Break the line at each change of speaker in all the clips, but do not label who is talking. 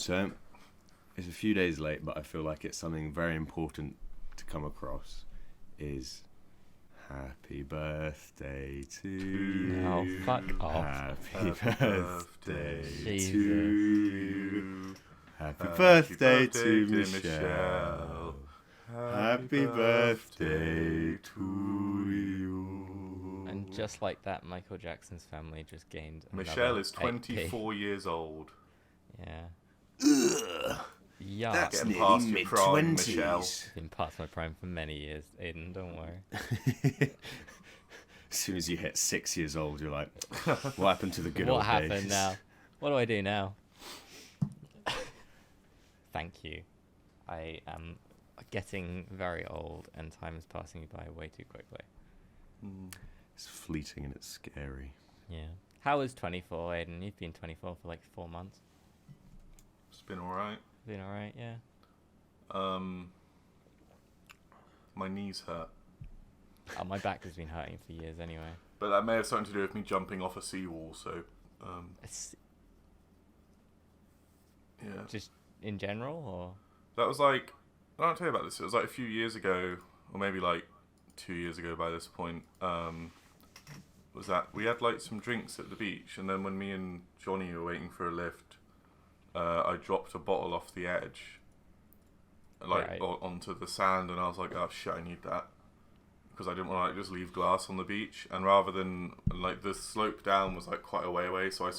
So, it's a few days late, but I feel like it's something very important to come across. Is happy birthday to you.
No, fuck off.
Happy birthday
Jesus.
to you. Happy birthday to Michelle. Happy birthday to you.
And just like that, Michael Jackson's family just gained
Michelle
another
is 24 years old.
Yeah.
Ugh,
Yeah.
that's
Getting
nearly
past your prime, Michelle.
mid-20s.
Been past my prime for many years, Aiden, don't worry.
As soon as you hit 6 years old, you're like, what happened to the good
What
old
happened
days?
now? What do I do now? Thank you. I am getting very old and time is passing me by way too quickly.
It's fleeting and it's scary.
Yeah. How is 24, Aiden? You've been 24 for like 4 months.
It's been alright.
Been alright, yeah.
My knees hurt.
Oh, my back has been hurting for years anyway.
But that may have something to do with me jumping off a seawall, so...
It's
yeah.
just in general, or?
That was like... I don't tell you about this. It was like a few years ago, or maybe like 2 years ago by this point. Was that we had like some drinks at the beach, and then when me and Johnny were waiting for a lift, I dropped a bottle off the edge, like
Right.
onto the sand, and I was like, "Oh shit, I need that," because I didn't want to like just leave glass on the beach. And rather than like the slope down was like quite a way away, so I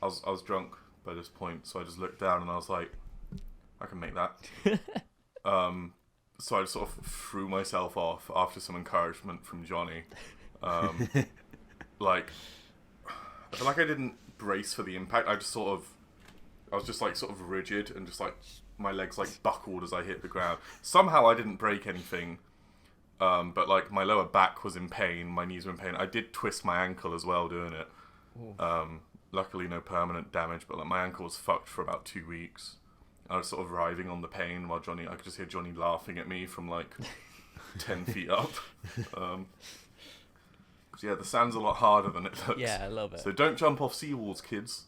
was drunk by this point, so I just looked down and I was like, I can make that. So I sort of threw myself off after some encouragement from Johnny. Like, I feel like I didn't brace for the impact. I was just like sort of rigid and just like my legs like buckled as I hit the ground. Somehow I didn't break anything, but like my lower back was in pain, my knees were in pain. I did twist my ankle as well doing it. Luckily no permanent damage, but like my ankle was fucked for about 2 weeks. I was sort of writhing on the pain while I could just hear Johnny laughing at me from like 10 feet up. Yeah, the sand's a lot harder than it looks.
Yeah, a little bit.
So don't jump off seawalls, kids.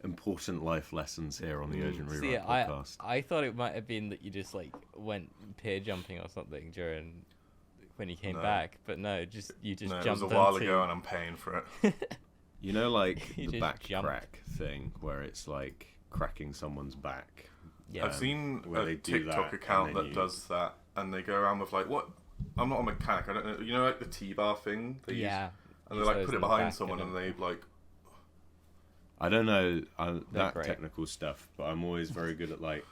Important life lessons here on the Urgent Rewrite
See,
podcast.
I thought it might have been that you just like went pier jumping or something during when you came
No.
back, but no, you just
No, it
jumped
was a while
onto-
ago and I'm paying for it.
You know, like
You
the
just
back
jumped.
crack thing, where it's like cracking someone's back.
Yeah.
I've seen
where
a
they do
TikTok
that,
account
and then
that
you-
does that, and they go around with like, what? I'm not a mechanic, I don't know. You know, like the T-bar thing? They use?
Yeah.
And they
use
like
those
put it
in the
behind
back
someone
and
and they like...
I don't know that
great.
technical stuff, but I'm always very good at like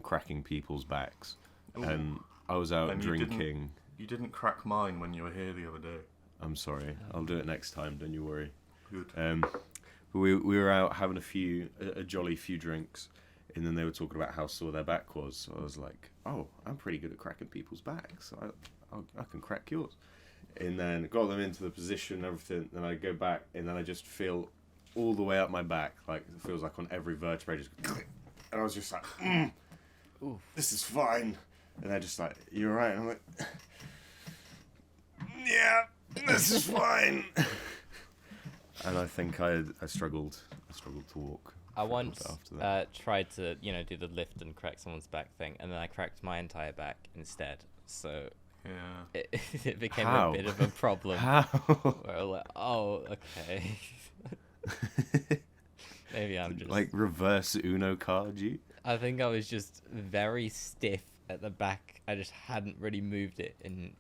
cracking people's backs.
Ooh.
And I was out
And you didn't-
drinking.
You didn't crack mine when you were here the other day.
I'm sorry. I'll do it next time. Don't you worry.
Good.
We were out having a jolly few drinks, and then they were talking about how sore their back was. So I was like, "Oh, I'm pretty good at cracking people's backs. I can crack yours." And then got them into the position and everything. Then I go back, and then I just feel all the way up my back, like it feels like on every vertebrae, just and I was just like, "This is fine." And they're just like, "You're right." And I'm like, "Yeah, this is fine." And I think I struggled to walk.
I once
after that.
tried to, do the lift and crack someone's back thing, and then I cracked my entire back instead. So
Yeah.
it became
How?
a bit of a problem.
How?
Where I'm like, oh, okay. Maybe I'm just...
Like reverse Uno card you?
I think I was just very stiff at the back. I just hadn't really moved it in,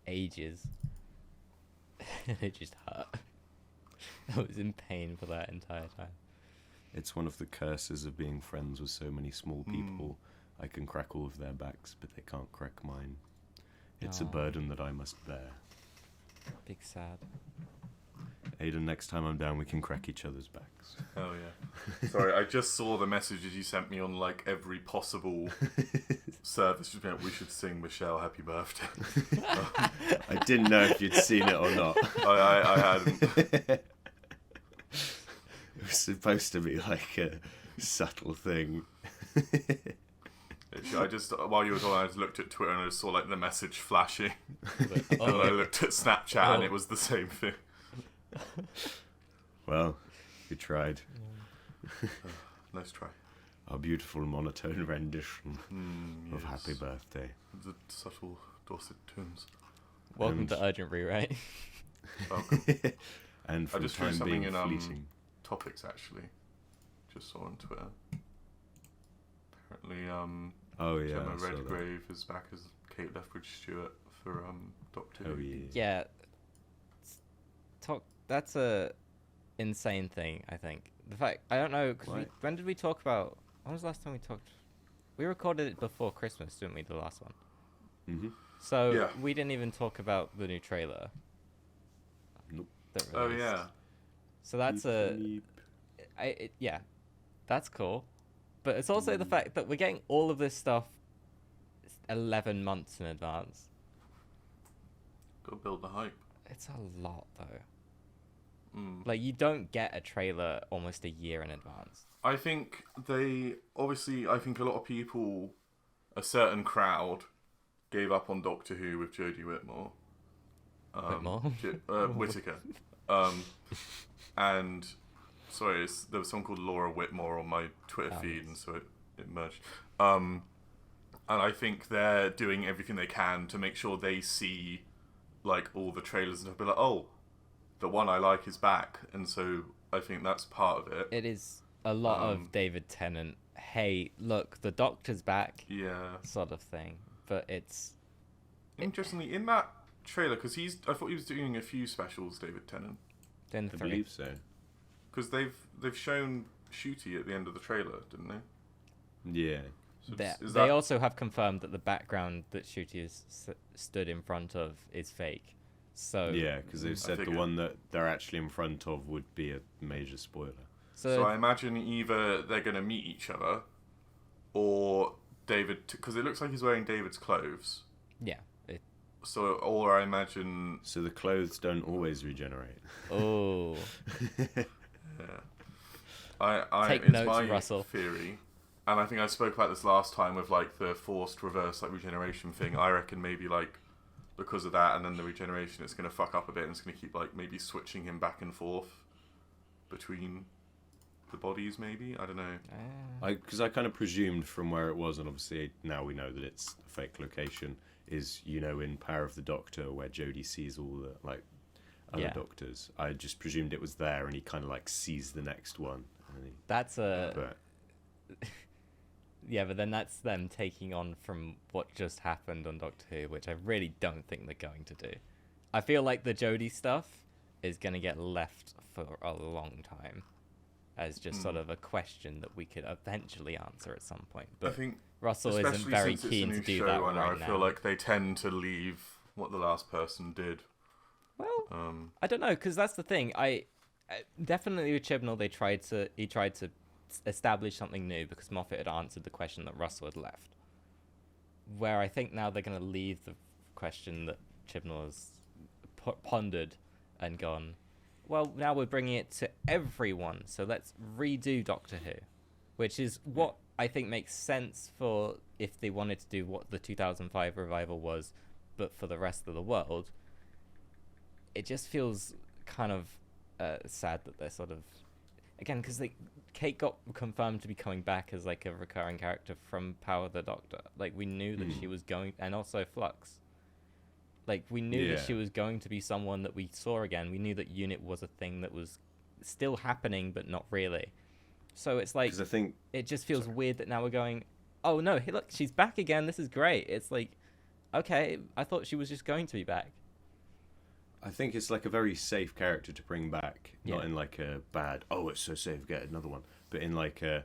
ages. It just hurt. I was in pain for that entire time.
It's one of the curses of being friends with so many small people. I can crack all of their backs, but they can't crack mine. It's a
Aw.
burden that I must bear.
Big sad.
Aiden, next time I'm down, we can crack each other's backs.
Oh yeah. Sorry, I just saw the messages you sent me on like every possible service. Just being like, we should sing Michelle happy birthday.
I didn't know if you'd seen it or not.
I hadn't.
It was supposed to be like a subtle thing.
I just, while you were talking, I just looked at Twitter and I just saw like the message flashing.
But,
And then I looked at Snapchat and it was the same thing.
Well, you tried.
Nice try.
Our beautiful monotone rendition of
Yes.
Happy Birthday.
The subtle Dorset tunes.
Welcome
And-
to Urgent Rewrite.
Welcome.
And from
just threw
time
something
being
in,
fleeting.
Topics actually. Just saw on Twitter. Apparently,
Oh yeah,
Gemma
I saw that.
Redgrave is back as Kate Lethbridge Stewart for Doctor Who.
Oh yeah.
Yeah. That's a insane thing, I think. The fact, I don't know, because when did we talk about, when was the last time we talked? We recorded it before Christmas, didn't we, the last one?
Mm-hmm.
So
Yeah.
we didn't even talk about the new trailer.
Nope.
That
Oh
released.
yeah.
So that's yeah, that's cool. But it's also the fact that we're getting all of this stuff 11 months in advance.
Go build the hype.
It's a lot, though.
Like,
you don't get a trailer almost a year in advance.
I think I think a lot of people, a certain crowd, gave up on Doctor Who with Jodie Whitmore.
Whitmore?
Whittaker. And, sorry, there was someone called Laura Whitmore on my Twitter feed, and so it merged. And I think they're doing everything they can to make sure they see, like, all the trailers and be like, oh, the one I like is back, and so I think that's part of it.
It is a lot of David Tennant, hey, look, the Doctor's back,
Yeah.
sort of thing. But it's...
Interestingly, in that trailer, because I thought he was doing a few specials, David Tennant,
Then
I
three.
believe so.
because they've shown Shooty at the end of the trailer, didn't they?
Yeah.
So
They
is that
also have confirmed that the background that Shooty is stood in front of is fake. So
Yeah, because they've said the
figured.
one that they're actually in front of would be a major spoiler.
So I imagine either they're going to meet each other, or David, because it looks like he's wearing David's clothes.
yeah.
So, or I imagine,
So the clothes don't always regenerate.
Oh,
yeah. I
Take
it's
notes,
my
Russell.
theory, and I think I spoke about this last time with like the forced reverse like regeneration thing. I reckon maybe like because of that, and then the regeneration, it's going to fuck up a bit, and it's going to keep like maybe switching him back and forth between the bodies. Maybe, I don't know.
Because I kind of presumed from where it was, and obviously now we know that it's a fake location, is, in Power of the Doctor, where Jodie sees all the, other
Yeah.
doctors. I just presumed it was there, and he kind of, sees the next one. And
that's
but,
yeah, but then that's them taking on from what just happened on Doctor Who, which I really don't think they're going to do. I feel like the Jodie stuff is going to get left for a long time as just sort of a question that we could eventually answer at some point.
I
But
think
Russell
especially
isn't very
since it's a
keen
new
to do
show,
that
I know,
right
I feel
now.
like they tend to leave what the last person did.
Well, I don't know, because that's the thing. I definitely with Chibnall, he tried to establish something new because Moffat had answered the question that Russell had left. Where I think now they're going to leave the question that Chibnall has pondered and gone, well, now we're bringing it to everyone, so let's redo Doctor Who, which is what I think makes sense for if they wanted to do what the 2005 revival was, but for the rest of the world. It just feels kind of sad that they're sort of, again, because Kate got confirmed to be coming back as a recurring character from Power of the Doctor. We knew that she was going, and also Flux. We knew that
Yeah.
she was going to be someone that we saw again. We knew that Unit was a thing that was still happening, but not really. So it's
'cause I think
it just feels weird that now we're going, oh no, hey, look, she's back again. This is great. It's okay, I thought she was just going to be back.
I think it's a very safe character to bring back, not
Yeah.
in a bad, oh, it's so safe, get another one, but in a,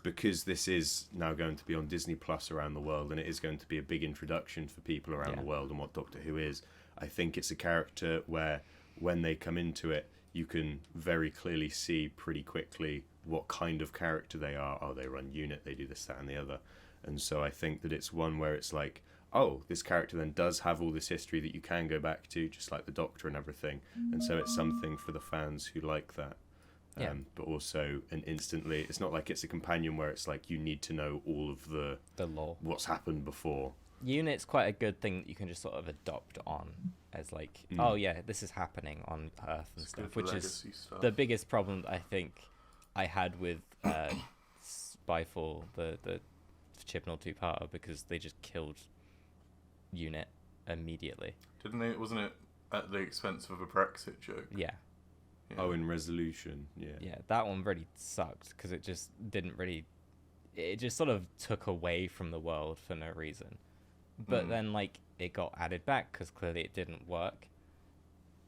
because this is now going to be on Disney Plus around the world, and it is going to be a big introduction for people around the world and what Doctor Who is. I think it's a character where when they come into it, you can very clearly see pretty quickly what kind of character they are. Oh, they run Unit, they do this, that, and the other. And so I think that it's one where it's oh, this character then does have all this history that you can go back to, just like the Doctor and everything. And so it's something for the fans who like that.
Yeah.
But also, and instantly, it's not like it's a companion where it's you need to know all of the
lore.
what's happened before.
Unit's quite a good thing that you can just sort of adopt on as oh yeah, this is happening on Earth and
It's
stuff,
good
which is
legacy stuff.
the biggest problem that I think I had with Spyfall, the Chibnall two-parter, because they just killed Unit immediately.
Didn't they? Wasn't it at the expense of a Brexit joke?
Yeah.
Yeah.
Oh, in Resolution, yeah.
Yeah, that one really sucked because it just didn't really. It just sort of took away from the world for no reason. But then, like, it got added back because clearly it didn't work.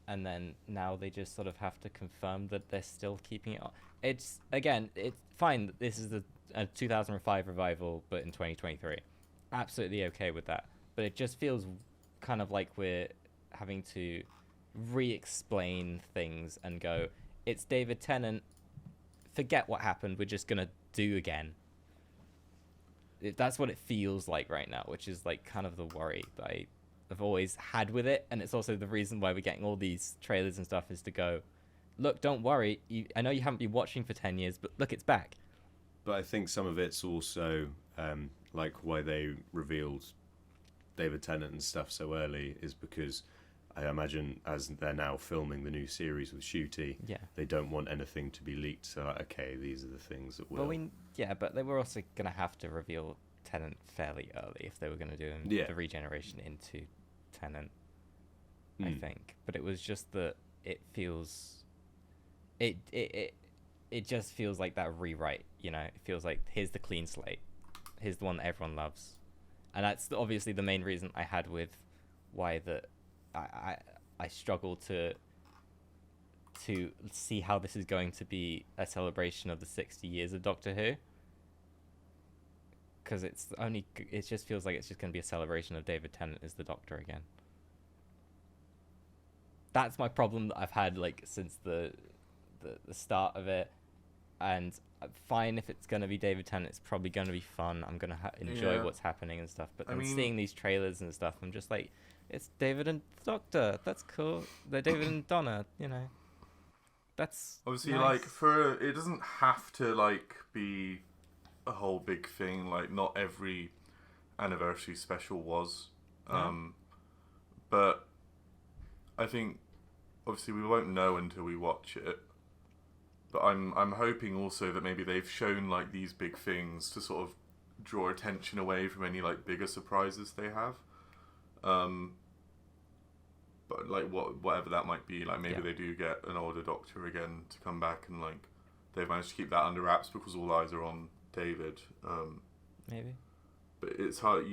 And then now they just sort of have to confirm that they're still keeping it on. It's, again, it's fine that this is a 2005 revival, but in 2023. Absolutely okay with that. But it just feels kind of like we're having to re-explain things and go, it's David Tennant, forget what happened, we're just gonna do again. That's what it feels like right now, which is like kind of the worry that I've always had with it, and it's also the reason why we're getting all these trailers and stuff, is to go, look, don't worry, I know you haven't been watching for 10 years, but look, it's back.
But I think some of it's also like why they revealed David Tennant and stuff so early is because I imagine as they're now filming the new series with Shooty,
Yeah.
they don't want anything to be leaked. So like, okay, these are the things that will.
But they were also gonna have to reveal Tennant fairly early if they were gonna do the regeneration into Tennant, I think. But it was just that it feels, it just feels like that rewrite. You know, it feels like here's the clean slate, here's the one that everyone loves, and that's obviously the main reason I had with why that. I struggle to see how this is going to be a celebration of the 60 years of Doctor Who, because it just feels like it's just going to be a celebration of David Tennant as the Doctor again. That's my problem that I've had like since the start of it, and fine if it's going to be David Tennant, it's probably going to be fun. I'm going to enjoy what's happening and stuff, but then seeing these trailers and stuff, I'm just like, it's David and the Doctor. That's cool. They're David and Donna. You know, that's
obviously
nice.
like it doesn't have to like be a whole big thing. Like not every anniversary special was, but I think obviously we won't know until we watch it. But I'm hoping also that maybe they've shown like these big things to sort of draw attention away from any like bigger surprises they have. But like whatever that might be, like maybe they do get an older Doctor again to come back, and like they've managed to keep that under wraps because all eyes are on David.
Maybe.
But it's hard.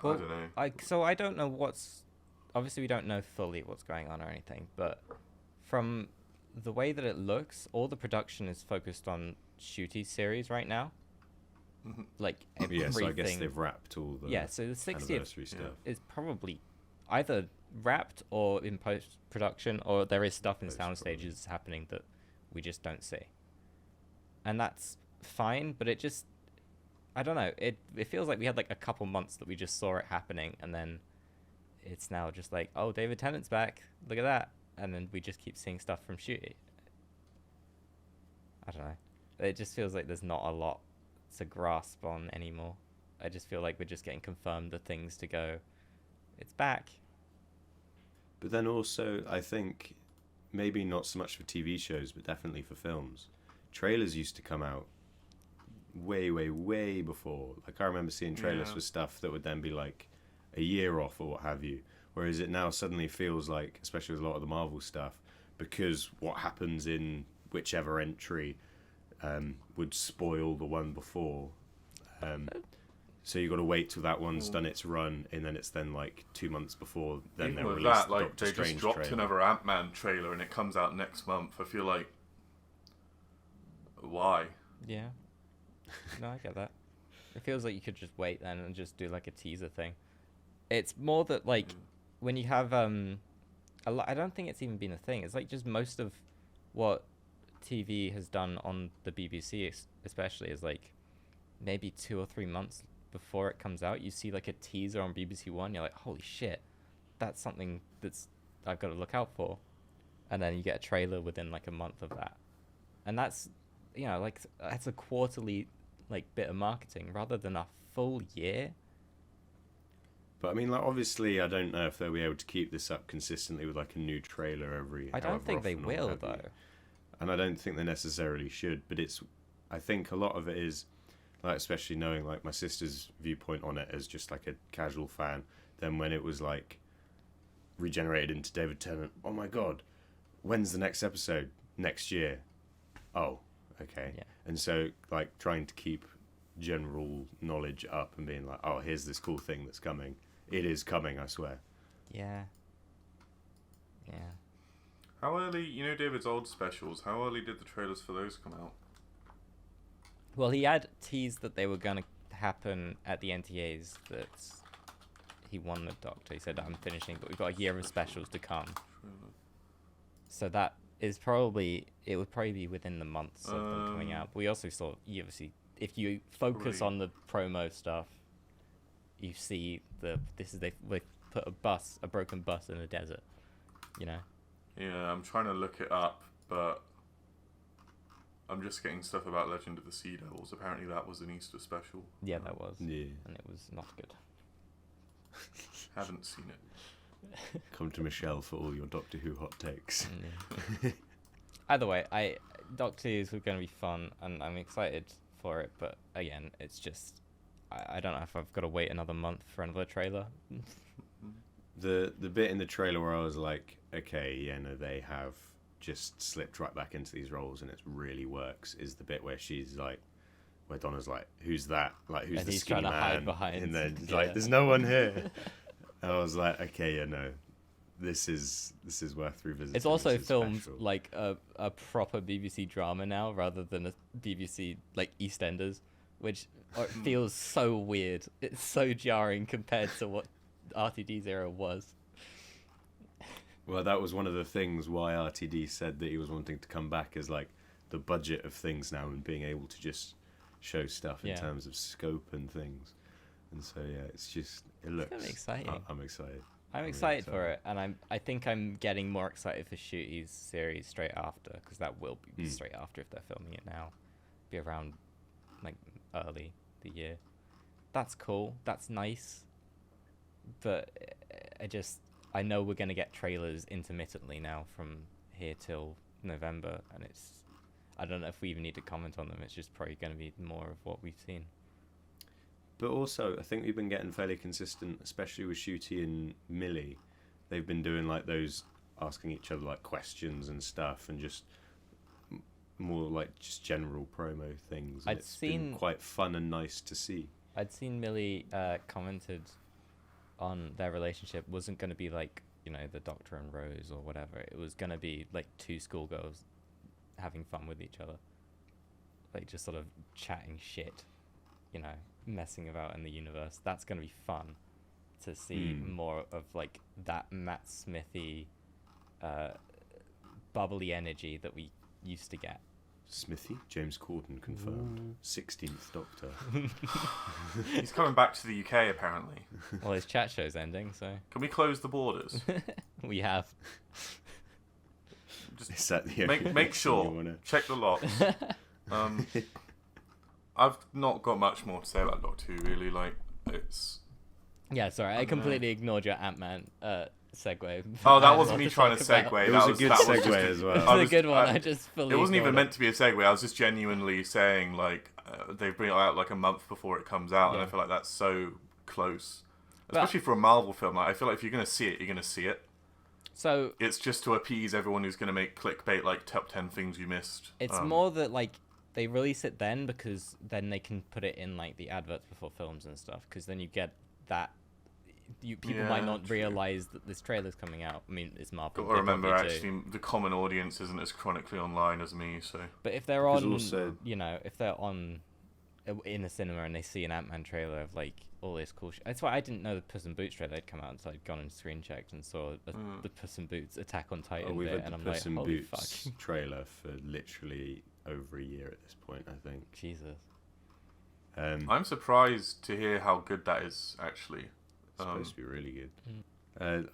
Well, I don't know.
So I don't know obviously we don't know fully what's going on or anything, but from the way that it looks, all the production is focused on Shooty's series right now. Like everything.
So I guess they've wrapped all the
so the 60th
anniversary stuff.
is probably either wrapped or in post-production, or there is stuff in sound stages happening that we just don't see. And that's fine, but it just, I don't know, it feels like we had like a couple months that we just saw it happening, and then it's now just like, oh, David Tennant's back, look at that, and then we just keep seeing stuff from Shooty. I don't know. It just feels like there's not a lot to grasp on anymore. I just feel like we're just getting confirmed the things to go, it's back.
But then also, I think maybe not so much for TV shows, but definitely for films. Trailers used to come out way, way, way before. Like I remember seeing trailers for stuff that would then be like a year off or what have you. Whereas it now suddenly feels like, especially with a lot of the Marvel stuff, because what happens in whichever entry would spoil the one before. So you've got to wait till that one's done its run, and then it's then like 2 months before then
Even
they'll
with
release
that, like
Doctor
they
Strange
just dropped
trailer.
another Ant-Man trailer and it comes out next month. I feel like, why?
Yeah. No, I get that. It feels like you could just wait then and just do like a teaser thing. It's more that like when you have I don't think it's even been a thing. It's like just most of what TV has done on the BBC especially is like maybe 2 or 3 months before it comes out, you see like a teaser on BBC One, you're like, holy shit, that's something that's I've got to look out for. And then you get a trailer within like a month of that. And that's, you know, like that's a quarterly like bit of marketing rather than a full year.
But I mean, like obviously, I don't know if they'll be able to keep this up consistently with like a new trailer every.
I don't think they will though.
and I don't think they necessarily should. But I think a lot of it is, like, especially knowing like my sister's viewpoint on it as just like a casual fan. Then when it was like regenerated into David Tennant, oh my god, when's the next episode? Next year. Oh, okay.
Yeah.
And so like trying to keep general knowledge up and being like, oh, here's this cool thing that's coming. It is coming, I swear.
Yeah.
How early, David's old specials, how early did the trailers for those come out?
Well, he had teased that they were going to happen at the NTAs, that he won the Doctor. He said, I'm finishing, but we've got a year of specials to come. So that is it would probably be within the months of them coming out. But we also saw, obviously, if you focus on the promo stuff, you see they put a broken bus in a desert,
Yeah, I'm trying to look it up, but I'm just getting stuff about Legend of the Sea Devils. Apparently that was an Easter special.
Yeah, that was.
Yeah.
And it was not good.
Haven't seen it.
Come to Michelle for all your Doctor Who hot takes.
Either way, Doctor Who's going to be fun, and I'm excited for it. But again, it's just I don't know if I've got to wait another month for another trailer.
The bit in the trailer where I was like, okay, yeah, no, they have just slipped right back into these roles and it really works, is the bit where she's like, where Donna's like, who's that? Like, who's
And
the
he's
skinny
trying to
man?
hide behind.
And then
Yeah.
like, there's no one here. And I was like, okay, yeah, no, this is worth revisiting.
It's also
This is
filmed
special.
like a proper BBC drama now, rather than a BBC like EastEnders, which feels so weird. It's so jarring compared to what RTD's era was.
Well, that was one of the things why RTD said that he was wanting to come back, is like the budget of things now and being able to just show stuff in terms of scope and things. And so yeah, it looks
gonna be exciting.
I'm excited.
I'm excited for it, and I think I'm getting more excited for Shooty's series straight after, because that will be straight after if they're filming it now. Be around like early the year. That's cool. That's nice. But I know we're going to get trailers intermittently now from here till November, and I don't know if we even need to comment on them. It's just probably going to be more of what we've seen.
But also, I think we've been getting fairly consistent, especially with Shooty and Millie. They've been doing like those, asking each other like questions and stuff, and just more like just general promo things. And it's been quite fun and nice to see.
I'd seen Millie commented on their relationship wasn't going to be like, the Doctor and Rose or whatever. It was going to be like two schoolgirls having fun with each other, like just sort of chatting shit, messing about in the universe. That's going to be fun to see more of like that Matt Smithy bubbly energy that we used to get.
Smithy? James Corden confirmed. 16th Doctor.
He's coming back to the UK apparently.
Well, his chat show's ending, so
Can we close the borders?
we have.
Is that the
Just
only
make
reason
sure.
you wanna-
Check the locks. I've not got much more to say about Doctor Who really. Like it's.
Yeah, sorry, I completely ignored your Ant-Man segue.
Oh, that
I had
wasn't
a
me
lot to
trying to
talk about.
segue.
It was a good segue as well.
It was a good one. I just fully.
It wasn't even
ignored
meant to be a segue. I was just genuinely saying like they bring it out like a month before it comes out, and I feel like that's so close, especially for a Marvel film. Like, I feel like if you're gonna see it, you're gonna see it.
So
It's just to appease everyone who's gonna make clickbait like top 10 things you missed.
it's more that like they release it then, because then they can put it in like the adverts before films and stuff, because then you get that. People might not
true.
realize that this trailer's coming out. I mean, it's Marvel.
Got to remember,
they probably do.
actually, the common audience isn't as chronically online as me, so.
But if they're
Because
on,
also-
if they're on in a cinema and they see an Ant-Man trailer of like all this cool shit. That's why I didn't know the Puss in Boots trailer had come out until I'd gone and screen checked and saw the Puss in Boots Attack on Titan
Oh, we've
bit,
had
and
the
I'm
Puss
like,
in
holy
Boots
fuck.
trailer for literally over a year at this point, I think.
Jesus.
I'm surprised to hear how good that is, actually.
It's supposed to be really good.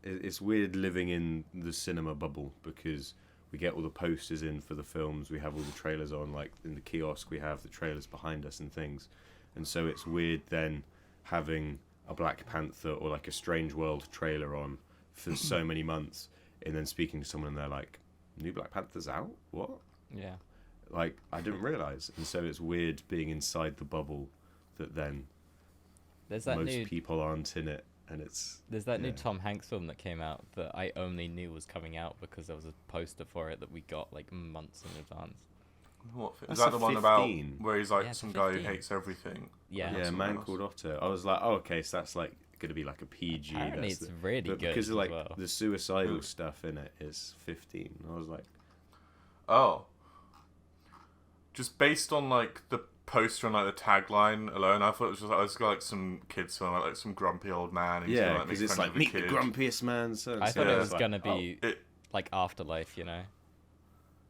It's weird living in the cinema bubble, because we get all the posters in for the films, we have all the trailers on, like in the kiosk we have the trailers behind us and things, and so it's weird then having a Black Panther or like a Strange World trailer on for so many months, and then speaking to someone and they're like, New Black Panther's out? What?
Yeah.
Like, I didn't realise. And so it's weird being inside the bubble that then
There's that
most
new
people aren't in it. And it's...
There's that new
yeah.
Tom Hanks film that came out that I only knew was coming out because there was a poster for it that we got like months in advance.
What is
That's
that?
a
The one about
15.
where he's like
Yeah, it's a
some guy who
15.
hates everything?
Yeah.
Yeah,
Something
Man
else.
Called Otto. I was like, oh, okay, so that's like going to be like a PG.
Apparently
that's
it's really
but
good
because of
as
like
well.
the suicidal
Really?
stuff in it is 15. I was like,
Oh. Just based on like the poster and like the tagline alone, I thought it was just like some kids film, like some grumpy old man. Who's
yeah,
gonna,
because
make
it's
friends
like
with
meet
a
the
kid.
grumpiest man. So
I thought
Yeah.
it was
like,
gonna be
It
like Afterlife, you know.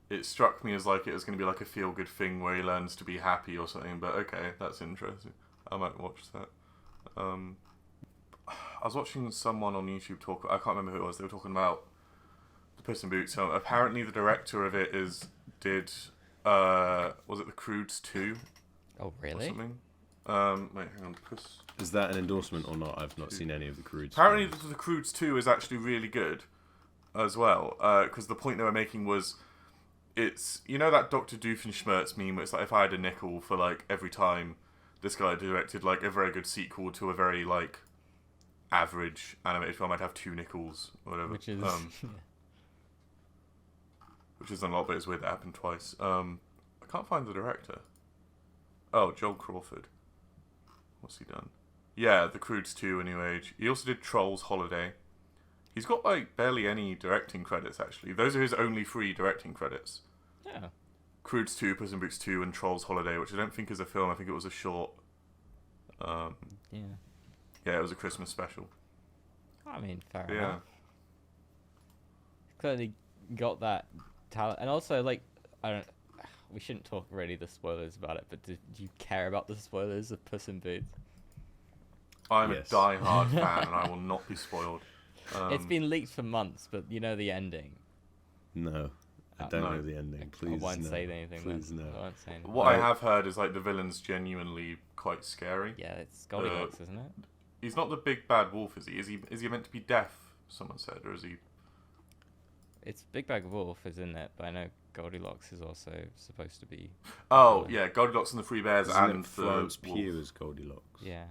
it struck me as like it was going to be like a feel good thing where he learns to be happy or something. But okay, that's interesting. I might watch that. I was watching someone on YouTube talk. I can't remember who it was. They were talking about the Puss in Boots film. Apparently, the director of it did was it The Croods 2
Oh
or
really?
something? Wait, hang on. Puss.
is that an endorsement or not? I've not seen any of the Croods.
Apparently,
films.
the Croods 2 is actually really good as well. Because the point they were making was, it's, you know that Dr. Doofenshmirtz meme where it's like, if I had a nickel for like every time this guy directed like a very good sequel to a very like average animated film, I'd have 2 nickels or whatever.
Which is
Which isn't a lot, but it's weird that happened twice. I can't find the director. Oh, Joel Crawford. What's he done? Yeah, The Croods 2, A New Age. He also did Trolls Holiday. He's got like barely any directing credits actually. Those are his only 3 directing credits.
yeah.
Croods 2, Puss in Boots 2, and Trolls Holiday, which I don't think is a film. I think it was a short.
Yeah.
Yeah, it was a Christmas special.
I mean, fair
Yeah.
enough. Clearly got that talent, and also like I don't. We shouldn't talk really the spoilers about it, but do you care about the spoilers of Puss in Boots?
I'm
Yes.
a die-hard fan, and I will not be spoiled.
It's been leaked for months, but you know the ending.
No, I don't
No.
know the ending. Please,
I won't
no.
say anything.
Please,
then.
no.
I won't say anything.
What I have heard is like the villain's genuinely quite scary.
Yeah, it's Goldilocks, isn't it?
He's not the big bad wolf, is he? Is he meant to be deaf? Someone said, or is he?
It's Big Bag Wolf is in it, but I know Goldilocks is also supposed to be.
Oh yeah, Goldilocks and the Three Bears
Isn't
and
it Florence
the
Pugh
wolf.
as Goldilocks?
Yeah.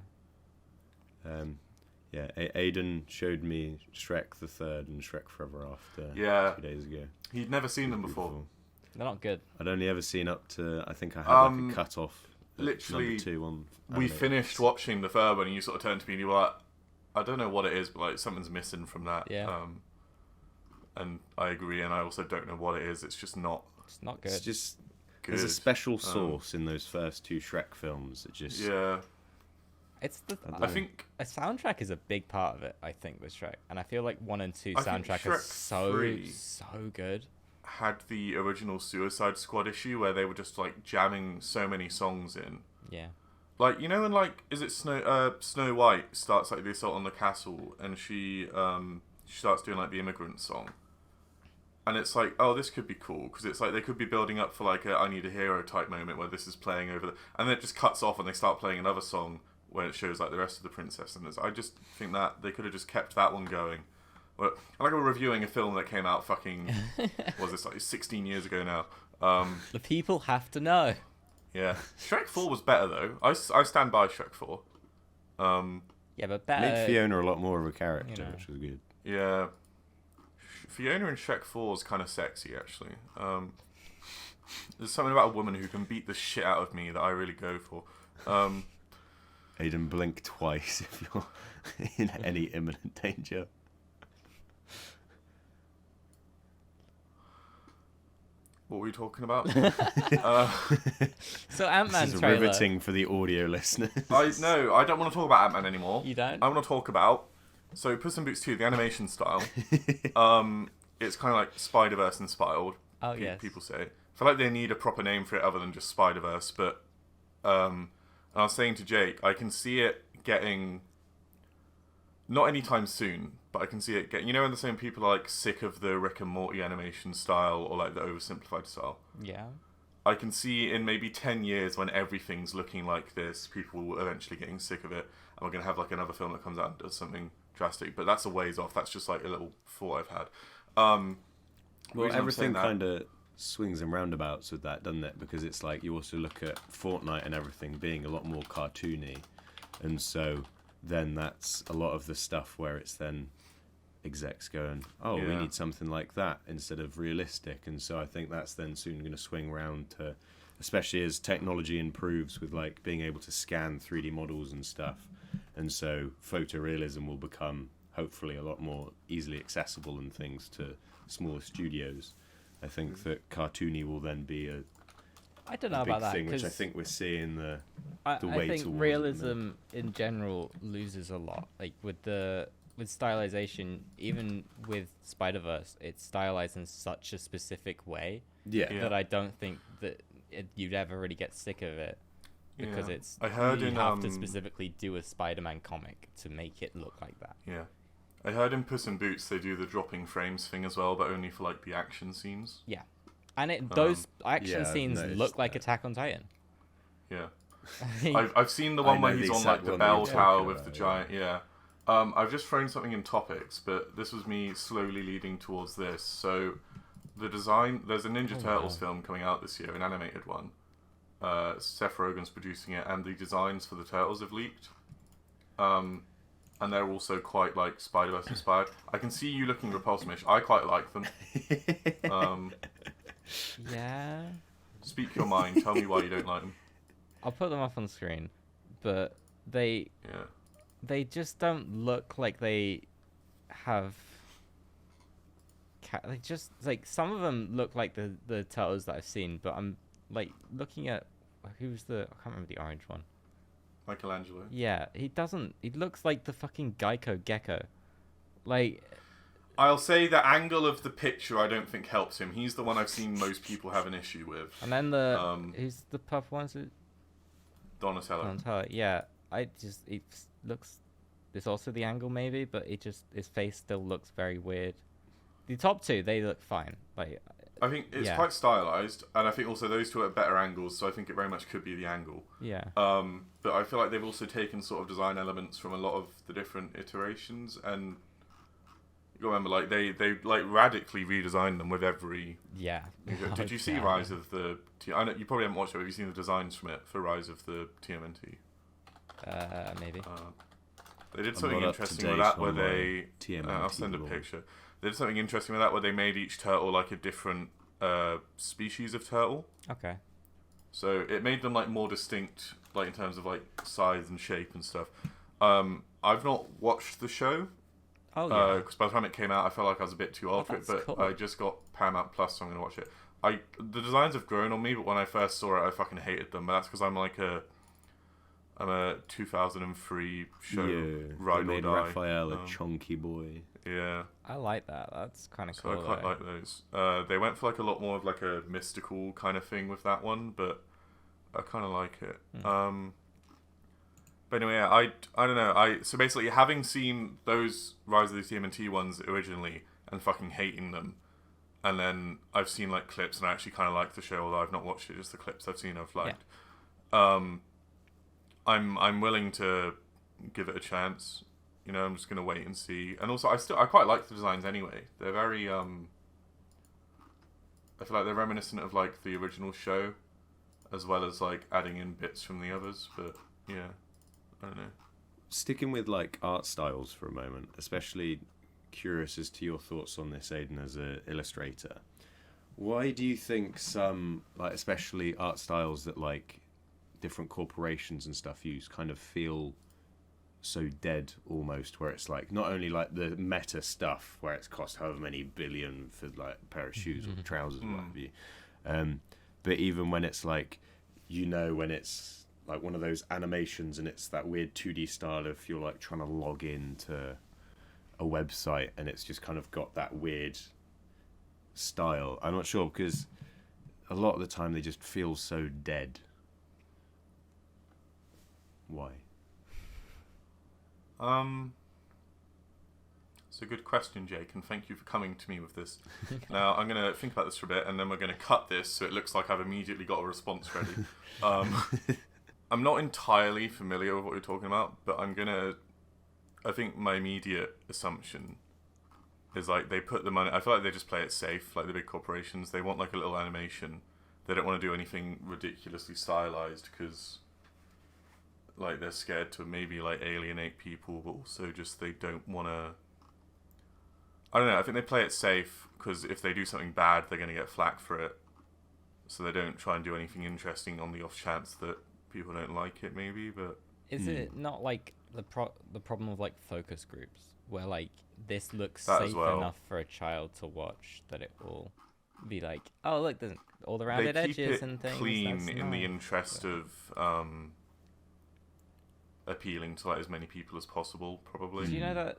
Yeah. Aidan showed me Shrek the Third and Shrek Forever After.
Yeah.
2 days ago.
He'd never seen them before.
Beautiful.
They're not good.
I'd only ever seen up to, I think I had like a cut off.
literally,
Number 2 on.
We
animated.
finished watching the third one, and you sort of turned to me and you were like, "I don't know what it is, but like something's missing from that."
Yeah.
And I agree, and I also don't know what it is. It's just not
It's not good.
It's just
good.
there's a special sauce in those first 2 Shrek films that just
Yeah,
It's the.
I think
a soundtrack is a big part of it. I think with Shrek, and I feel like 1 and 2
I think
soundtrack
Shrek
is so
3
so good.
had the original Suicide Squad issue where they were just like jamming so many songs in.
Yeah.
Like, you know, when like, is it Snow White starts like the assault on the castle, and she starts doing like the immigrant song, and it's like, oh, this could be cool because it's like they could be building up for like a I Need a Hero type moment where this is playing over, and then it just cuts off and they start playing another song where it shows like the rest of the princess, and I just think that they could have just kept that one going. Well, like we're reviewing a film that came out fucking was this like 16 years ago now.
The people have to know.
Yeah, Shrek 4 was better though. I stand by Shrek 4.
Yeah, but better.
made Fiona a lot more of a character,
you know.
which was good.
Yeah, Fiona in Shrek 4 is kind of sexy actually. There's something about a woman who can beat the shit out of me that I really go for.
Aidan, blink twice if you're in any imminent danger.
What were we talking about?
So Ant-Man
This is
trailer.
riveting for the audio listeners.
I don't want to talk about Ant-Man anymore.
You don't?
I want to talk about Puss in Boots 2, the animation style. It's kind of like Spider-Verse inspired.
Oh, yes.
People say. I feel like they need a proper name for it other than just Spider-Verse, but and I was saying to Jake, I can see it getting, not anytime soon, but I can see it getting, you know, when the same people are like sick of the Rick and Morty animation style or like the oversimplified style.
Yeah.
I can see in maybe 10 years when everything's looking like this, people will eventually getting sick of it, and we're going to have like another film that comes out and does something drastic, but that's a ways off. That's just like a little thought I've had.
Well,
reason I'm saying
everything
that-
kind of swings and roundabouts with that, doesn't it? Because it's like you also look at Fortnite and everything being a lot more cartoony, and so then that's a lot of the stuff where it's then execs going, oh, we
Yeah.
need something like that instead of realistic, and so I think that's then soon going to swing round to, especially as technology improves with like being able to scan 3D models and stuff, and so photorealism will become hopefully a lot more easily accessible and things to smaller studios. I think that cartoony will then be a
I don't know
big
about that
thing, which I
because
think we're seeing the
I
way
think
towards it,
realism in general loses a lot. Like with stylization, even with Spider-Verse, it's stylized in such a specific way
yeah.
Yeah.
that I don't think that you'd ever really get sick of it because
Yeah.
it's
I heard
you
in,
have to specifically do a Spider-Man comic to make it look like that.
Yeah. I heard in Puss in Boots they do the dropping frames thing as well, but only for like the action scenes.
And those
yeah,
action
I've
scenes
noticed
look like
that.
Attack on Titan.
Yeah.
I
I've seen the
I
one
know
where
the
he's on
exact
like the
one that
bell
you're
tower
talking
with the
about,
giant. Yeah. I've just thrown something in topics, but this was me slowly leading towards this. So, the design. There's a Ninja Turtles film coming out this year, an animated one. Seth Rogen's producing it, and the designs for the turtles have leaked. And they're also quite like Spider-Verse inspired. I can see you looking repulsive. I quite like them.
yeah.
Speak your mind. Tell me why you don't like them.
I'll put them up on screen, but they
Yeah.
just don't look like they have. They just like some of them look like the turtles that I've seen, but I'm like looking at who's the I can't remember the orange one.
Michelangelo.
Yeah, he doesn't. He looks like the fucking Geico gecko. Like,
I'll say the angle of the picture I don't think helps him. He's the one I've seen most people have an issue with.
and then the who's the purple one? Is it
Donatello.
Donatello? Yeah, it looks. There's also the angle maybe, but his face still looks very weird. The top two, they look fine. Like,
I think it's
yeah.
quite stylized, and I think also those two are at better angles, so I think it very much could be the angle.
yeah.
But I feel like they've also taken sort of design elements from a lot of the different iterations, and you gotta remember, like they like radically redesigned them with every.
Yeah.
Did you see
Yeah.
Rise of the? I know you probably haven't watched it, but have you seen the designs from it for Rise of the TMNT?
Maybe.
They did
I'm
something
not up to
interesting with
date
that where
on my
they.
TMNT
I'll send a
lore.
picture. They did something interesting with that where they made each turtle like a different species of turtle.
Okay.
So it made them like more distinct, like in terms of like size and shape and stuff. I've not watched the show
Oh yeah.
because by the time it came out, I felt like I was a bit too old for it.
that's
But
cool.
I just got Paramount Plus, so I'm gonna watch it. The designs have grown on me, but when I first saw it, I fucking hated them. But that's because I'm a 2003 show
Yeah,
ride
they
or
made
die.
Raphael a chunky boy.
Yeah.
I like that. That's kind of
So
cool.
I quite
though.
like those. They went for like a lot more of like a mystical kind of thing with that one, but I kind of like it. But anyway, yeah, I don't know. So basically, having seen those Rise of the TMNT ones originally and fucking hating them, and then I've seen like clips and I actually kind of like the show, although I've not watched it. Just the clips I've seen I've liked. I'm willing to give it a chance. You know, I'm just gonna wait and see. And also, I quite like the designs anyway. They're very I feel like they're reminiscent of like the original show, as well as like adding in bits from the others. But yeah, I don't know.
Sticking with like art styles for a moment, especially curious as to your thoughts on this, Aidan, as an illustrator. Why do you think some, like especially art styles that like different corporations and stuff use, kind of feel so dead almost, where it's like not only like the meta stuff where it's cost however many billion for like a pair of shoes or trousers or what have you, but even when it's like, you know, when it's like one of those animations and it's that weird 2D style if you're like trying to log into a website and it's just kind of got that weird style. I'm not sure, because a lot of the time they just feel so dead. Why?
It's a good question, Jake, and thank you for coming to me with this. Now, I'm going to think about this for a bit, and then we're going to cut this so it looks like I've immediately got a response ready. I'm not entirely familiar with what you're talking about, but I think my immediate assumption is like they put the money. I feel like they just play it safe, like the big corporations. They want like a little animation. They don't want to do anything ridiculously stylized because like they're scared to maybe like alienate people, but also just they don't want to. I don't know. I think they play it safe because if they do something bad, they're going to get flack for it. So they don't try and do anything interesting on the off chance that people don't like it, maybe. But
is it not like the problem of like focus groups where like this looks
that as
safe
well.
enough for a child to watch that it will be like, oh look, there's all the
They
rounded
keep
edges
it
and things.
clean
That's
in the
nice.
interest of appealing to like as many people as possible, probably.
Do you know that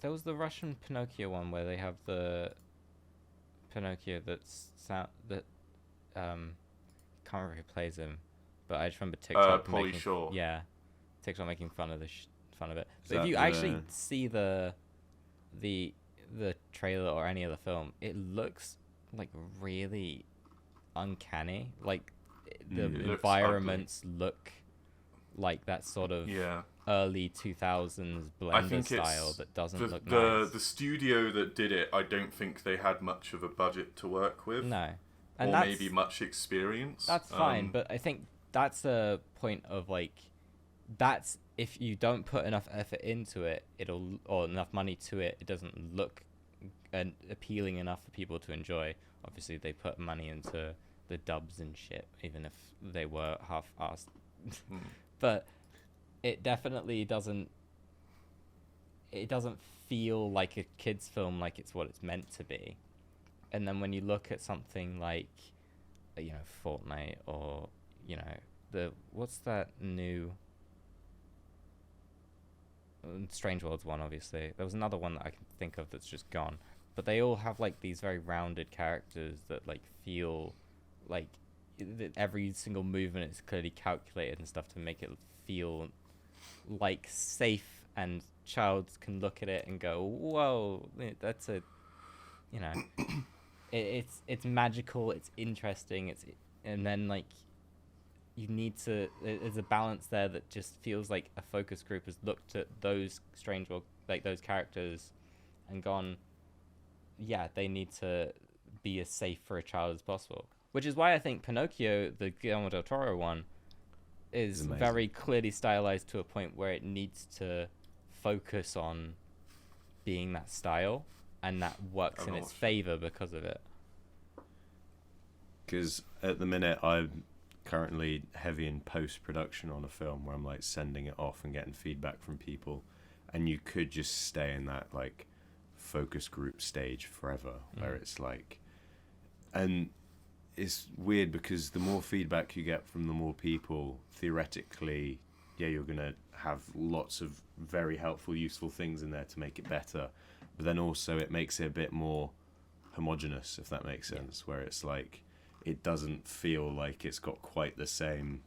there was the Russian Pinocchio one where they have the Pinocchio that can't remember who plays him, but I just remember TikTok
Pauly
making
Shore.
TikTok making fun of fun of it.
Is
But if
that
you actually
the-
see the trailer or any of the film, it looks like really uncanny. Like the
It looks
environments look like that sort of
Yeah.
early 2000s
I
Blender
think
style
it's
that doesn't
the,
look
the
nice.
the studio that did it. I don't think they had much of a budget to work with,
No, and
or
that's
maybe much experience.
that's fine. But I think that's a point of like, that's if you don't put enough effort into it, or enough money to it, it doesn't look appealing enough for people to enjoy. Obviously, they put money into the dubs and shit, even if they were half-assed. But it definitely doesn't. It doesn't feel like a kids' film, like it's what it's meant to be. And then when you look at something like, Fortnite, or what's that new Strange Worlds one? Obviously, there was another one that I can think of that's just gone. But they all have like these very rounded characters that like feel like every single movement is clearly calculated and stuff to make it feel like safe, and childs can look at it and go, whoa, that's it's magical, it's interesting, and then like you need to, there's a balance there that just feels like a focus group has looked at those Strange World, like those characters, and gone, yeah, they need to be as safe for a child as possible. Which is why I think Pinocchio, the Guillermo del Toro one, is very clearly stylized to a point where it needs to focus on being that style, and that works in its favor because of it.
Because at the minute I'm currently heavy in post-production on a film where I'm like sending it off and getting feedback from people, and you could just stay in that like focus group stage forever, where it's like, and it's weird because the more feedback you get from the more people, theoretically, yeah, you're gonna have lots of very helpful, useful things in there to make it better, but then also it makes it a bit more homogenous, if that makes sense, where it's like it doesn't feel like it's got quite the same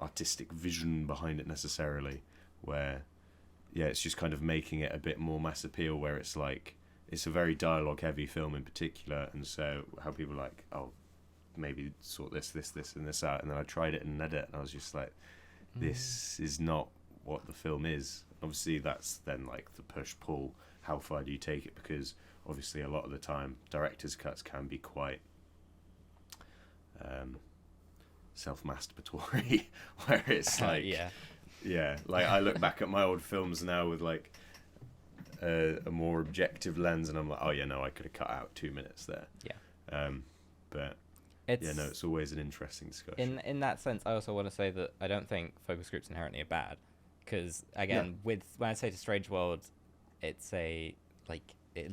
artistic vision behind it necessarily, where it's just kind of making it a bit more mass appeal, where it's like it's a very dialogue heavy film in particular, and so how people are like, oh, maybe sort this and this out, and then I tried it in an edit and I was just like, this is not what the film is. Obviously that's then like the push pull, how far do you take it, because obviously a lot of the time director's cuts can be quite self-masturbatory where it's like like I look back at my old films now with like a more objective lens, and I'm like, oh yeah, no, I could have cut out 2 minutes there. But it's always an interesting discussion.
In that sense, I also want to say that I don't think focus groups inherently are bad, because again, when I say to Strange World, it's it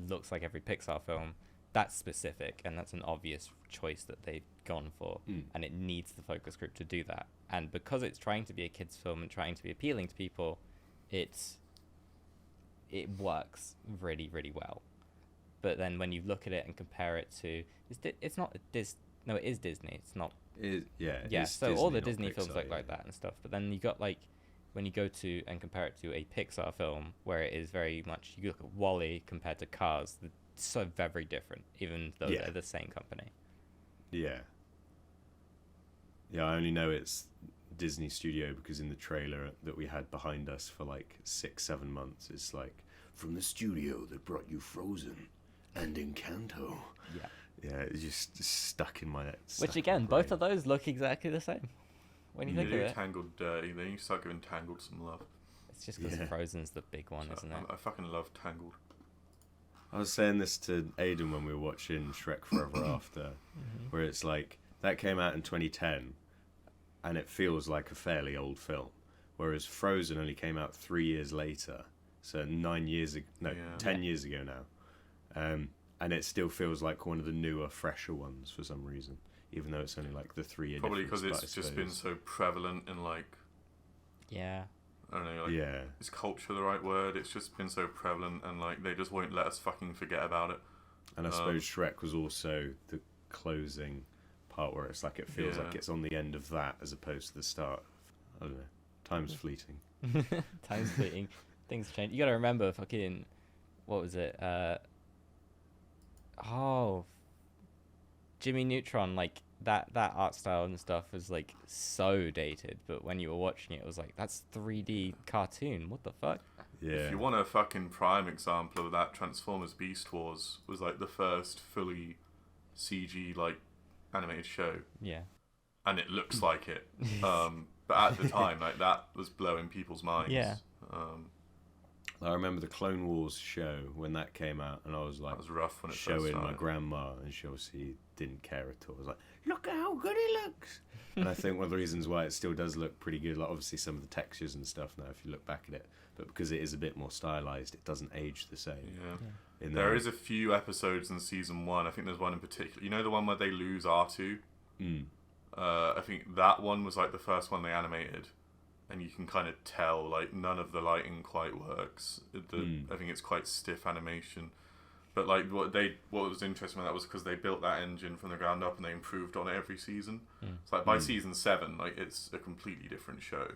looks like every Pixar film. That's specific, and that's an obvious choice that they've gone for, and it needs the focus group to do that. And because it's trying to be a kids film and trying to be appealing to people, it works really, really well. But then when you look at it and compare it to, it's not no, it is Disney. It's not. So
Disney,
all the
not
Disney
Pixar,
films look like that and stuff. But then you got like, when you go to and compare it to a Pixar film, where it is very much, you look at WALL-E compared to Cars, so very different, even though they're the same company.
I only know it's Disney Studio because in the trailer that we had behind us for like 6-7 months, it's like from the studio that brought you Frozen and Encanto.
Yeah.
Yeah, it's just stuck in my.
Which again, both of those look exactly the same. When you think of it,
Tangled dirty. Then you start giving Tangled some love.
it's just because Frozen's the big one, isn't it?
I fucking love Tangled.
I was saying this to Aidan when we were watching Shrek Forever After, where it's like that came out in 2010, and it feels like a fairly old film, whereas Frozen only came out 3 years later, so 9 years ago, no, 10 years ago now, and it still feels like one of the newer, fresher ones for some reason, even though it's only like the 3 year.
Probably because it's just been so prevalent in like.
Yeah.
I don't know, like, is culture the right word? It's just been so prevalent, and like they just won't let us fucking forget about it.
And I suppose Shrek was also the closing part where it's like it feels like it's on the end of that as opposed to the start. I don't know. Time's fleeting.
Time's fleeting. Things change. You gotta remember, fucking, what was it? Jimmy Neutron, like that art style and stuff was like so dated, but when you were watching it was like, that's 3D cartoon, what the fuck?
Yeah.
If you want a fucking prime example of that, Transformers Beast Wars was like the first fully CG like animated show.
Yeah.
And it looks like it. But at the time, like that was blowing people's minds.
Yeah.
I remember the Clone Wars show when that came out, and I was like,
that was rough when it first
showing
started.
my grandma, and she obviously didn't care at all. I was like, look at how good it looks. And I think one of the reasons why it still does look pretty good, like obviously some of the textures and stuff now, if you look back at it, but because it is a bit more stylized, it doesn't age the same.
Yeah. There is a few episodes in season 1. I think there's one in particular. You know the one where they lose R2? I think that one was like the first one they animated. And you can kind of tell, like, none of the lighting quite works. I think it's quite stiff animation. But, like, what was interesting about that was because they built that engine from the ground up and they improved on it every season. It's like, by season 7, like, it's a completely different show.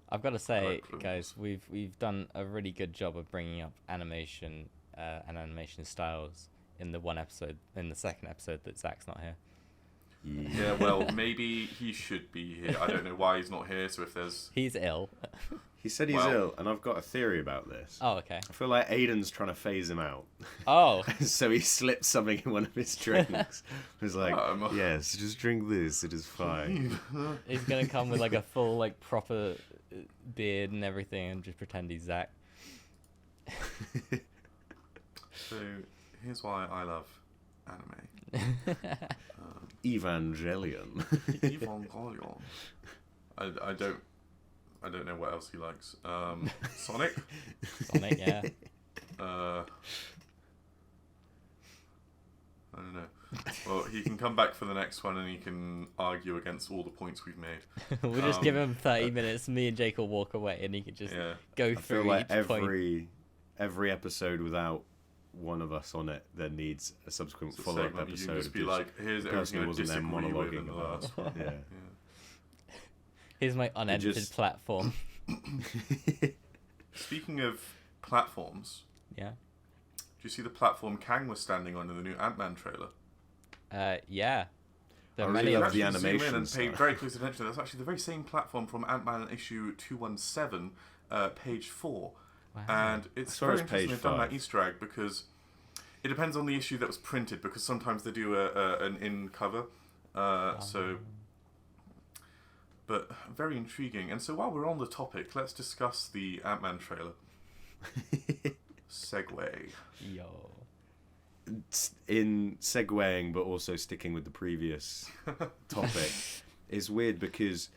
I've got to say, guys, we've done a really good job of bringing up animation and animation styles in the second episode that Zach's not here.
Yeah, well, maybe he should be here. I don't know why he's not here, so if there's...
He's ill.
He said he's ill, and I've got a theory about this.
Oh, okay.
I feel like Aiden's trying to phase him out.
Oh.
So he slipped something in one of his drinks. He's like, yes, just drink this, it is fine.
He's going to come with like a full, like, proper beard and everything and just pretend he's Zach.
So, here's why I love anime.
Evangelion.
Evangelion. I don't know what else he likes. Sonic.
Sonic, yeah.
I don't know. Well, he can come back for the next one and he can argue against all the points we've made.
We'll just give him 30 minutes. Me and Jake will walk away and he can just go through
like
each point.
Every episode without one of us on it then needs a subsequent follow-up episode.
You can just be like, here's everything I disagree with in the last one.
Yeah.
Here's my unedited platform.
Speaking of platforms, do you see the platform Kang was standing on in the new Ant-Man trailer?
Yeah.
I really love the animation
and pay very close attention. That's actually the very same platform from Ant-Man issue 217, page 4. Wow. And it's very interesting they've done that Easter egg because it depends on the issue that was printed, because sometimes they do an in cover. But very intriguing. And so while we're on the topic, let's discuss the Ant-Man trailer. Segue.
Yo.
In segueing, but also sticking with the previous topic, it's weird because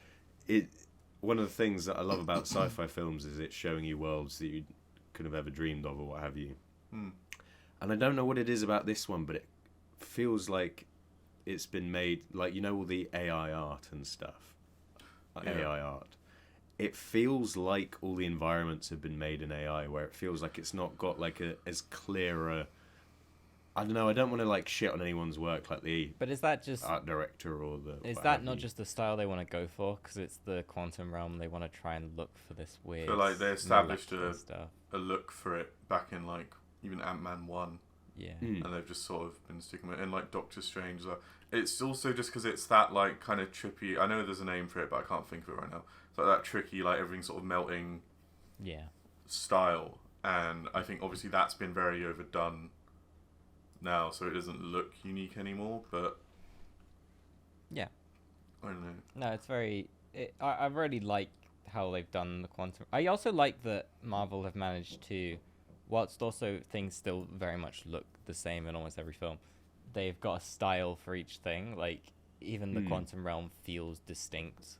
one of the things that I love about sci-fi films is it's showing you worlds that you could have ever dreamed of or what have you. And I don't know what it is about this one, but it feels like it's been made, like, you know, all the AI art and stuff. AI art. It feels like all the environments have been made in AI, where it feels like it's not got like as clear a... I don't know, I don't want to like shit on anyone's work, like the
but is that just
art director or the...
Is that not just the style they want to go for? Because it's the quantum realm, they want to try and look for this weird...
I feel like they established a look for it back in like even Ant-Man 1.
Yeah.
And they've just sort of been sticking with it. And like Doctor Strange, it's also just because it's that like kind of trippy... I know there's a name for it, but I can't think of it right now. It's like that tricky, like everything sort of melting...
Yeah.
style, and I think obviously that's been very overdone now, so it doesn't look unique anymore. But
Yeah.
I don't know.
No, it's very. I really like how they've done the quantum. I also like that Marvel have managed to, whilst also things still very much look the same in almost every film, they've got a style for each thing. Like even the quantum realm feels distinct,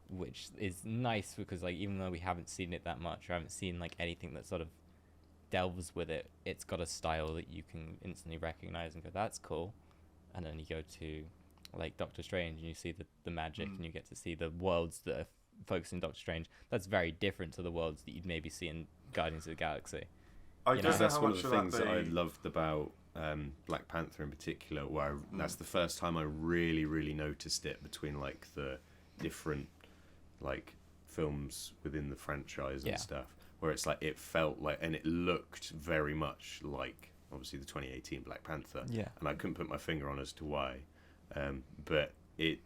which is nice because like even though we haven't seen it that much, or haven't seen like anything that sort of delves with it, it's got a style that you can instantly recognize and go, that's cool. And then you go to like Doctor Strange and you see the magic and you get to see the worlds that are focused in Doctor Strange. That's very different to the worlds that you'd maybe see in Guardians of the Galaxy.
I
You
guess
know?
That's
how
one of
much
the
that
things that I
they-
loved about Black Panther in particular, where that's the first time I really noticed it between like the different like films within the franchise and stuff, where it's like it felt like, and it looked very much like obviously the 2018 Black Panther, and I couldn't put my finger on as to why, but it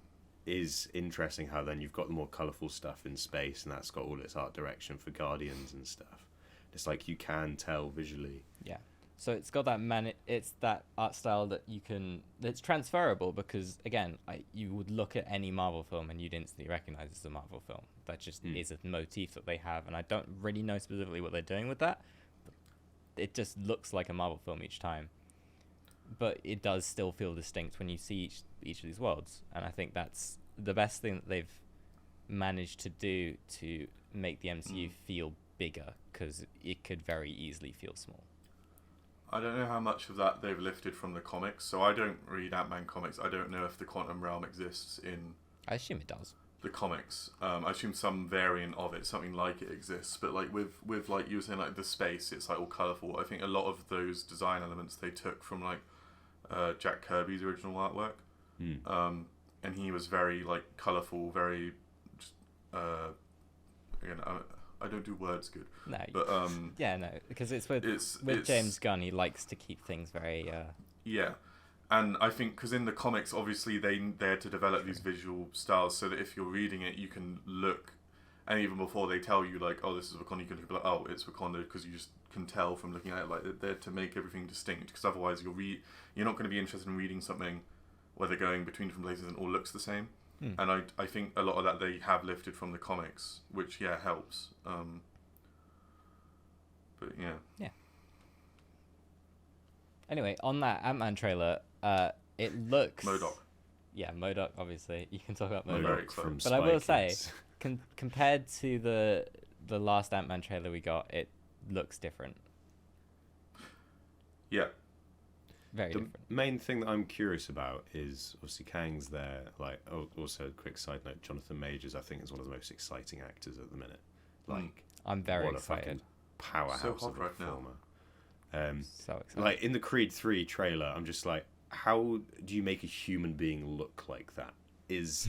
is interesting how then you've got the more colourful stuff in space, and that's got all its art direction for Guardians and stuff. It's like you can tell visually.
Yeah. So it's got that it's that art style that that's transferable because again, you would look at any Marvel film and you'd instantly recognize it's a Marvel film. That just is a motif that they have, and I don't really know specifically what they're doing with that. It just looks like a Marvel film each time, but it does still feel distinct when you see each of these worlds, and I think that's the best thing that they've managed to do to make the MCU feel bigger, because it could very easily feel small.
I don't know how much of that they've lifted from the comics, so I don't read Ant-Man comics. I don't know if the quantum realm exists in
I assume it does.
the comics. I assume some variant of it, something like it exists. But like with like you were saying, like the space, it's like all colourful. I think a lot of those design elements they took from like Jack Kirby's original artwork, and he was very like colourful, very. Just, again, I don't do words good.
No.
But
Yeah, no, because it's with James Gunn, he likes to keep things very.
Yeah, and I think because in the comics, obviously they had to develop these visual styles so that if you're reading it, you can look, and even before they tell you like, oh, this is Wakanda, you can be like, oh, it's Wakanda, because you just can tell from looking at it. Like they're there to make everything distinct, because otherwise you're not going to be interested in reading something where they're going between different places and all looks the same. And I think a lot of that they have lifted from the comics, which helps. But yeah.
Anyway, on that Ant-Man trailer, it looks.
MODOK.
Yeah, MODOK. Obviously, you can talk about
Very
MODOK.
excited.
From
But I will
Spy
say,
Kids.
compared to the last Ant-Man trailer we got, it looks different.
Yeah.
Very
The
different.
main thing that I'm curious about is obviously Kang's there. Like, also a quick side note: Jonathan Majors, I think, is one of the most exciting actors at the minute. Like,
I'm very
what a
excited.
fucking powerhouse
So hot
of a
right now.
performer.
So excited.
Like in the Creed 3 trailer, I'm just like, how do you make a human being look like that? Is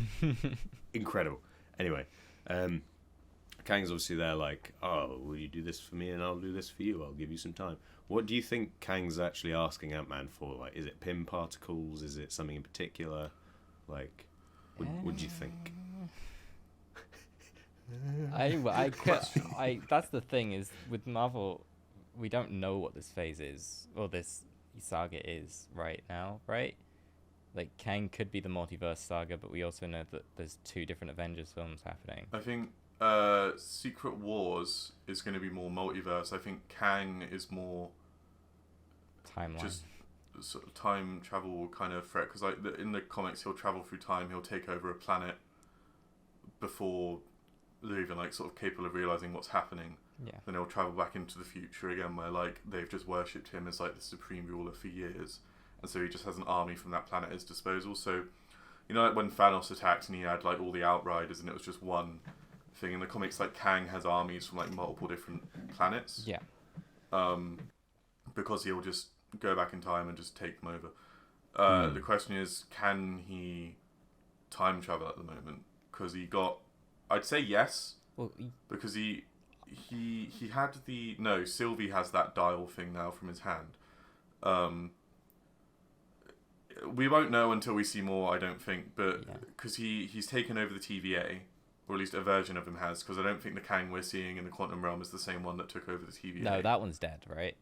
incredible. Anyway, Kang's obviously there like, oh, will you do this for me and I'll do this for you? I'll give you some time. What do you think Kang's actually asking Ant-Man for? Like, is it Pym particles? Is it something in particular? Like, what do you think?
That's the thing is with Marvel, we don't know what this phase is or this saga is right now, right? Like Kang could be the multiverse saga, but we also know that there's 2 different Avengers films happening.
I think Secret Wars is going to be more multiverse. I think Kang is more
Timeline.
just sort of time travel kind of threat, because like in the comics he'll travel through time, he'll take over a planet before they're even like sort of capable of realizing what's happening.
Yeah.
Then he'll travel back into the future again, where like they've just worshipped him as like the supreme ruler for years, and so he just has an army from that planet at his disposal. So, you know, like when Thanos attacked and he had like all the Outriders and it was just one thing. In the comics, like Kang has armies from like multiple different planets.
Yeah.
Because he'll just go back in time and just take them over. The question is, can he time travel at the moment? Because I'd say yes,
Well,
because he had Sylvie has that dial thing now from his hand. We won't know until we see more, I don't think, but because he's taken over the TVA, or at least a version of him has, because I don't think the Kang we're seeing in the Quantum Realm is the same one that took over the TVA.
No, that one's dead, right?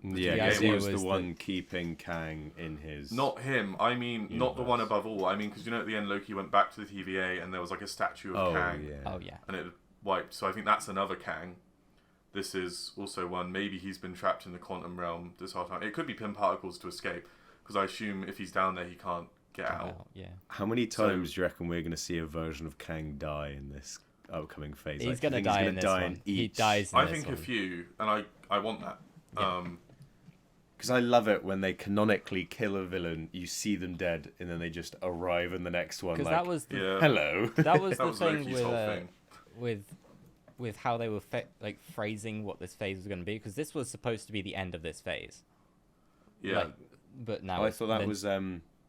Yeah,
The
'cause he
idea
was the
was
one keeping Kang in his.
Not him. I mean, not the one
universe.
above all. I mean, because at the end Loki went back to the TVA and there was like a statue of
Oh
Kang,
yeah.
Oh yeah.
and it wiped. So I think that's another Kang. This is also one. Maybe he's been trapped in the quantum realm this whole time. It could be Pym Particles to escape, because I assume if he's down there, he can't get out.
Yeah.
How many times do you reckon we're going to see a version of Kang die in this upcoming phase?
He's
do you
gonna
think
die
gonna
in this
die
one.
in
He
each?
dies in
I
this
think
one.
a few, and I want that.
Yeah.
Because I love it when they canonically kill a villain, you see them dead, and then they just arrive in the next one.
Because
Like,
that was the,
Yeah.
hello.
that was
That
the
was
thing
Loki's
with
whole thing.
with how they were like phrasing what this phase was going to be, because this was supposed to be the end of this phase.
Yeah.
Like, but now
I
it's
thought that
then-
was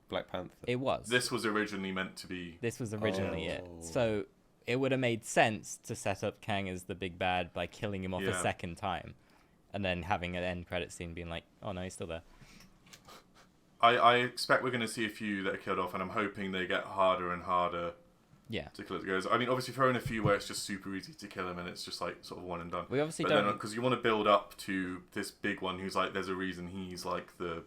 Black Panther.
it was.
This was originally meant to be.
This was originally it.
Oh.
So it would have made sense to set up Kang as the big bad by killing him off a
Yeah.
second time, and then having an end credit scene being like, "Oh no, he's still there."
I expect we're going to see a few that are killed off, and I'm hoping they get harder and harder
Yeah.
to kill as it goes. I mean, obviously, throw in a few where it's just super easy to kill him, and it's just like sort of one and done.
We obviously
But
don't.
then, because you want to build up to this big one who's like, there's a reason he's like the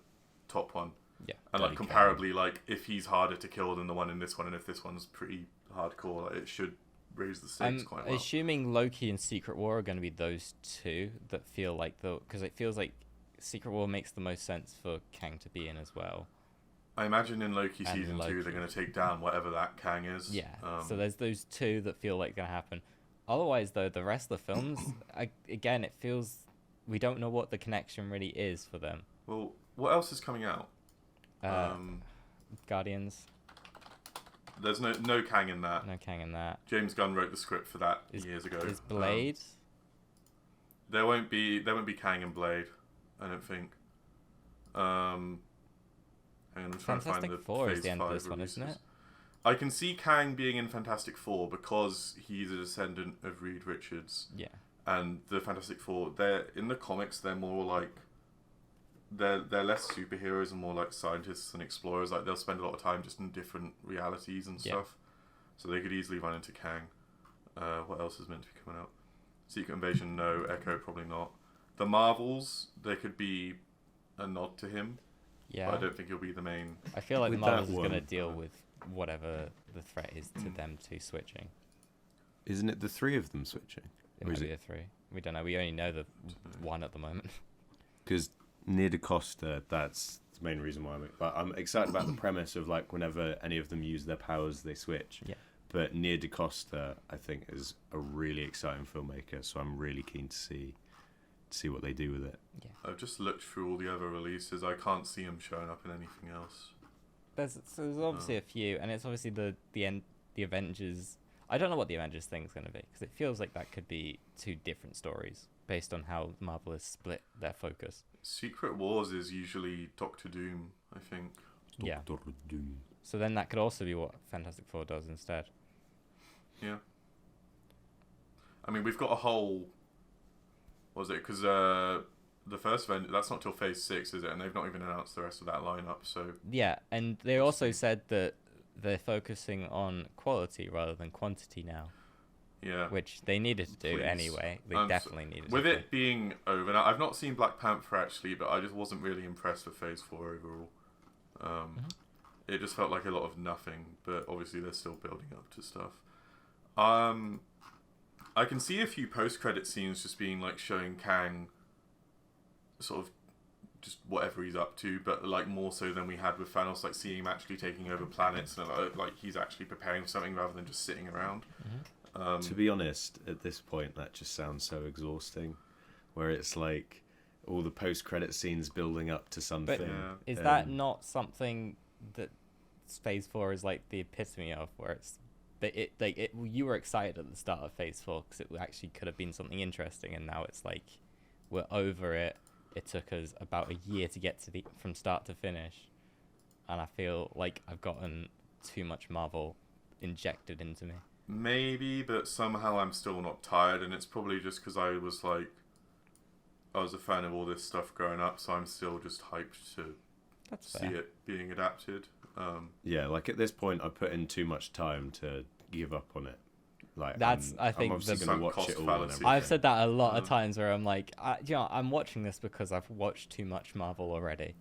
top one.
Yeah.
And like
Dirty
comparably, like if he's harder to kill than the one in this one, and if this one's pretty hardcore, like, it should raise the stakes
I'm
quite well.
assuming Loki and Secret War are going to be those two that feel like because it feels like Secret War makes the most sense for Kang to be in as well.
I imagine in Loki
And
season 2
Loki.
they're going to take down whatever that Kang is.
Yeah.
Um,
So there's those two that feel like going to happen. Otherwise, though, the rest of the films, again, it feels we don't know what the connection really is for them.
well, what else is coming out?
Guardians,
There's no Kang in that.
no Kang in that.
James Gunn wrote the script for that years ago.
Is Blade?
There won't be Kang in Blade, I don't think. Hang on, I'm trying to find
Fantastic
the
Four is
Phase
the end of
5
this one, isn't
releases.
it?
I can see Kang being in Fantastic Four because he's a descendant of Reed Richards,
Yeah.
and the Fantastic Four. They're in the comics. They're more like they're less superheroes and more like scientists and explorers. Like they'll spend a lot of time just in different realities and
Yeah.
stuff. So they could easily run into Kang. What else is meant to be coming out? Secret Invasion, no. Echo, probably not. The Marvels, there could be a nod to him,
Yeah.
but I don't think he'll be the main.
I feel like the
With that
Marvels is going to
one,
deal with whatever the threat is to them two switching.
Isn't it the three of them switching?
It
Or
might
is
be
it-
a three. We don't know. We only know the one at the moment.
Because near DaCosta, that's the main reason why I'm excited about the premise of like whenever any of them use their powers, they switch.
Yeah.
But near DaCosta, I think, is a really exciting filmmaker, so I'm really keen to see what they do with it.
I've just looked through all the other releases. I can't see him showing up in anything else.
There's obviously a few, and it's obviously the Avengers. I don't know what the Avengers thing is going to be, because it feels like that could be two different stories based on how Marvel has split their focus.
Secret Wars is usually Doctor Doom, I think.
Yeah.
Dr. Doom.
So then that could also be what Fantastic Four does instead.
Yeah. I mean, we've got a whole. What was it? Because the first event, that's not till Phase 6, is it? And they've not even announced the rest of that lineup. So
Yeah, and they also said that they're focusing on quality rather than quantity now,
yeah.
which they needed to do
Please.
anyway. They
So,
definitely needed
with
to
it being over now, I've not seen Black Panther actually, but I just wasn't really impressed with Phase 4 overall. It just felt like a lot of nothing, but obviously they're still building up to stuff. I can see a few post-credit scenes just being like showing Kang sort of just whatever he's up to, but like more so than we had with Thanos, like seeing him actually taking over planets and like he's actually preparing for something rather than just sitting around.
To be honest, at this point, that just sounds so exhausting. Where it's like all the post-credit scenes building up to something.
Yeah.
Is that not something that Phase 4 is like the epitome of, where it's you were excited at the start of Phase 4 because it actually could have been something interesting, and now it's like we're over it. It took us about a year to get to from start to finish, and I feel like I've gotten too much Marvel injected into me.
Maybe, but somehow I'm still not tired, and it's probably just because I was a fan of all this stuff growing up, so I'm still just hyped to
That's
see
fair.
it being adapted.
Yeah, like at this point, I put in too much time to give up on it. Like
That's, I
I'm
think,
obviously
the
going to watch
cost
it all. And
fallacy.
everything.
I've said that a lot of times where I'm like, I'm watching this because I've watched too much Marvel already.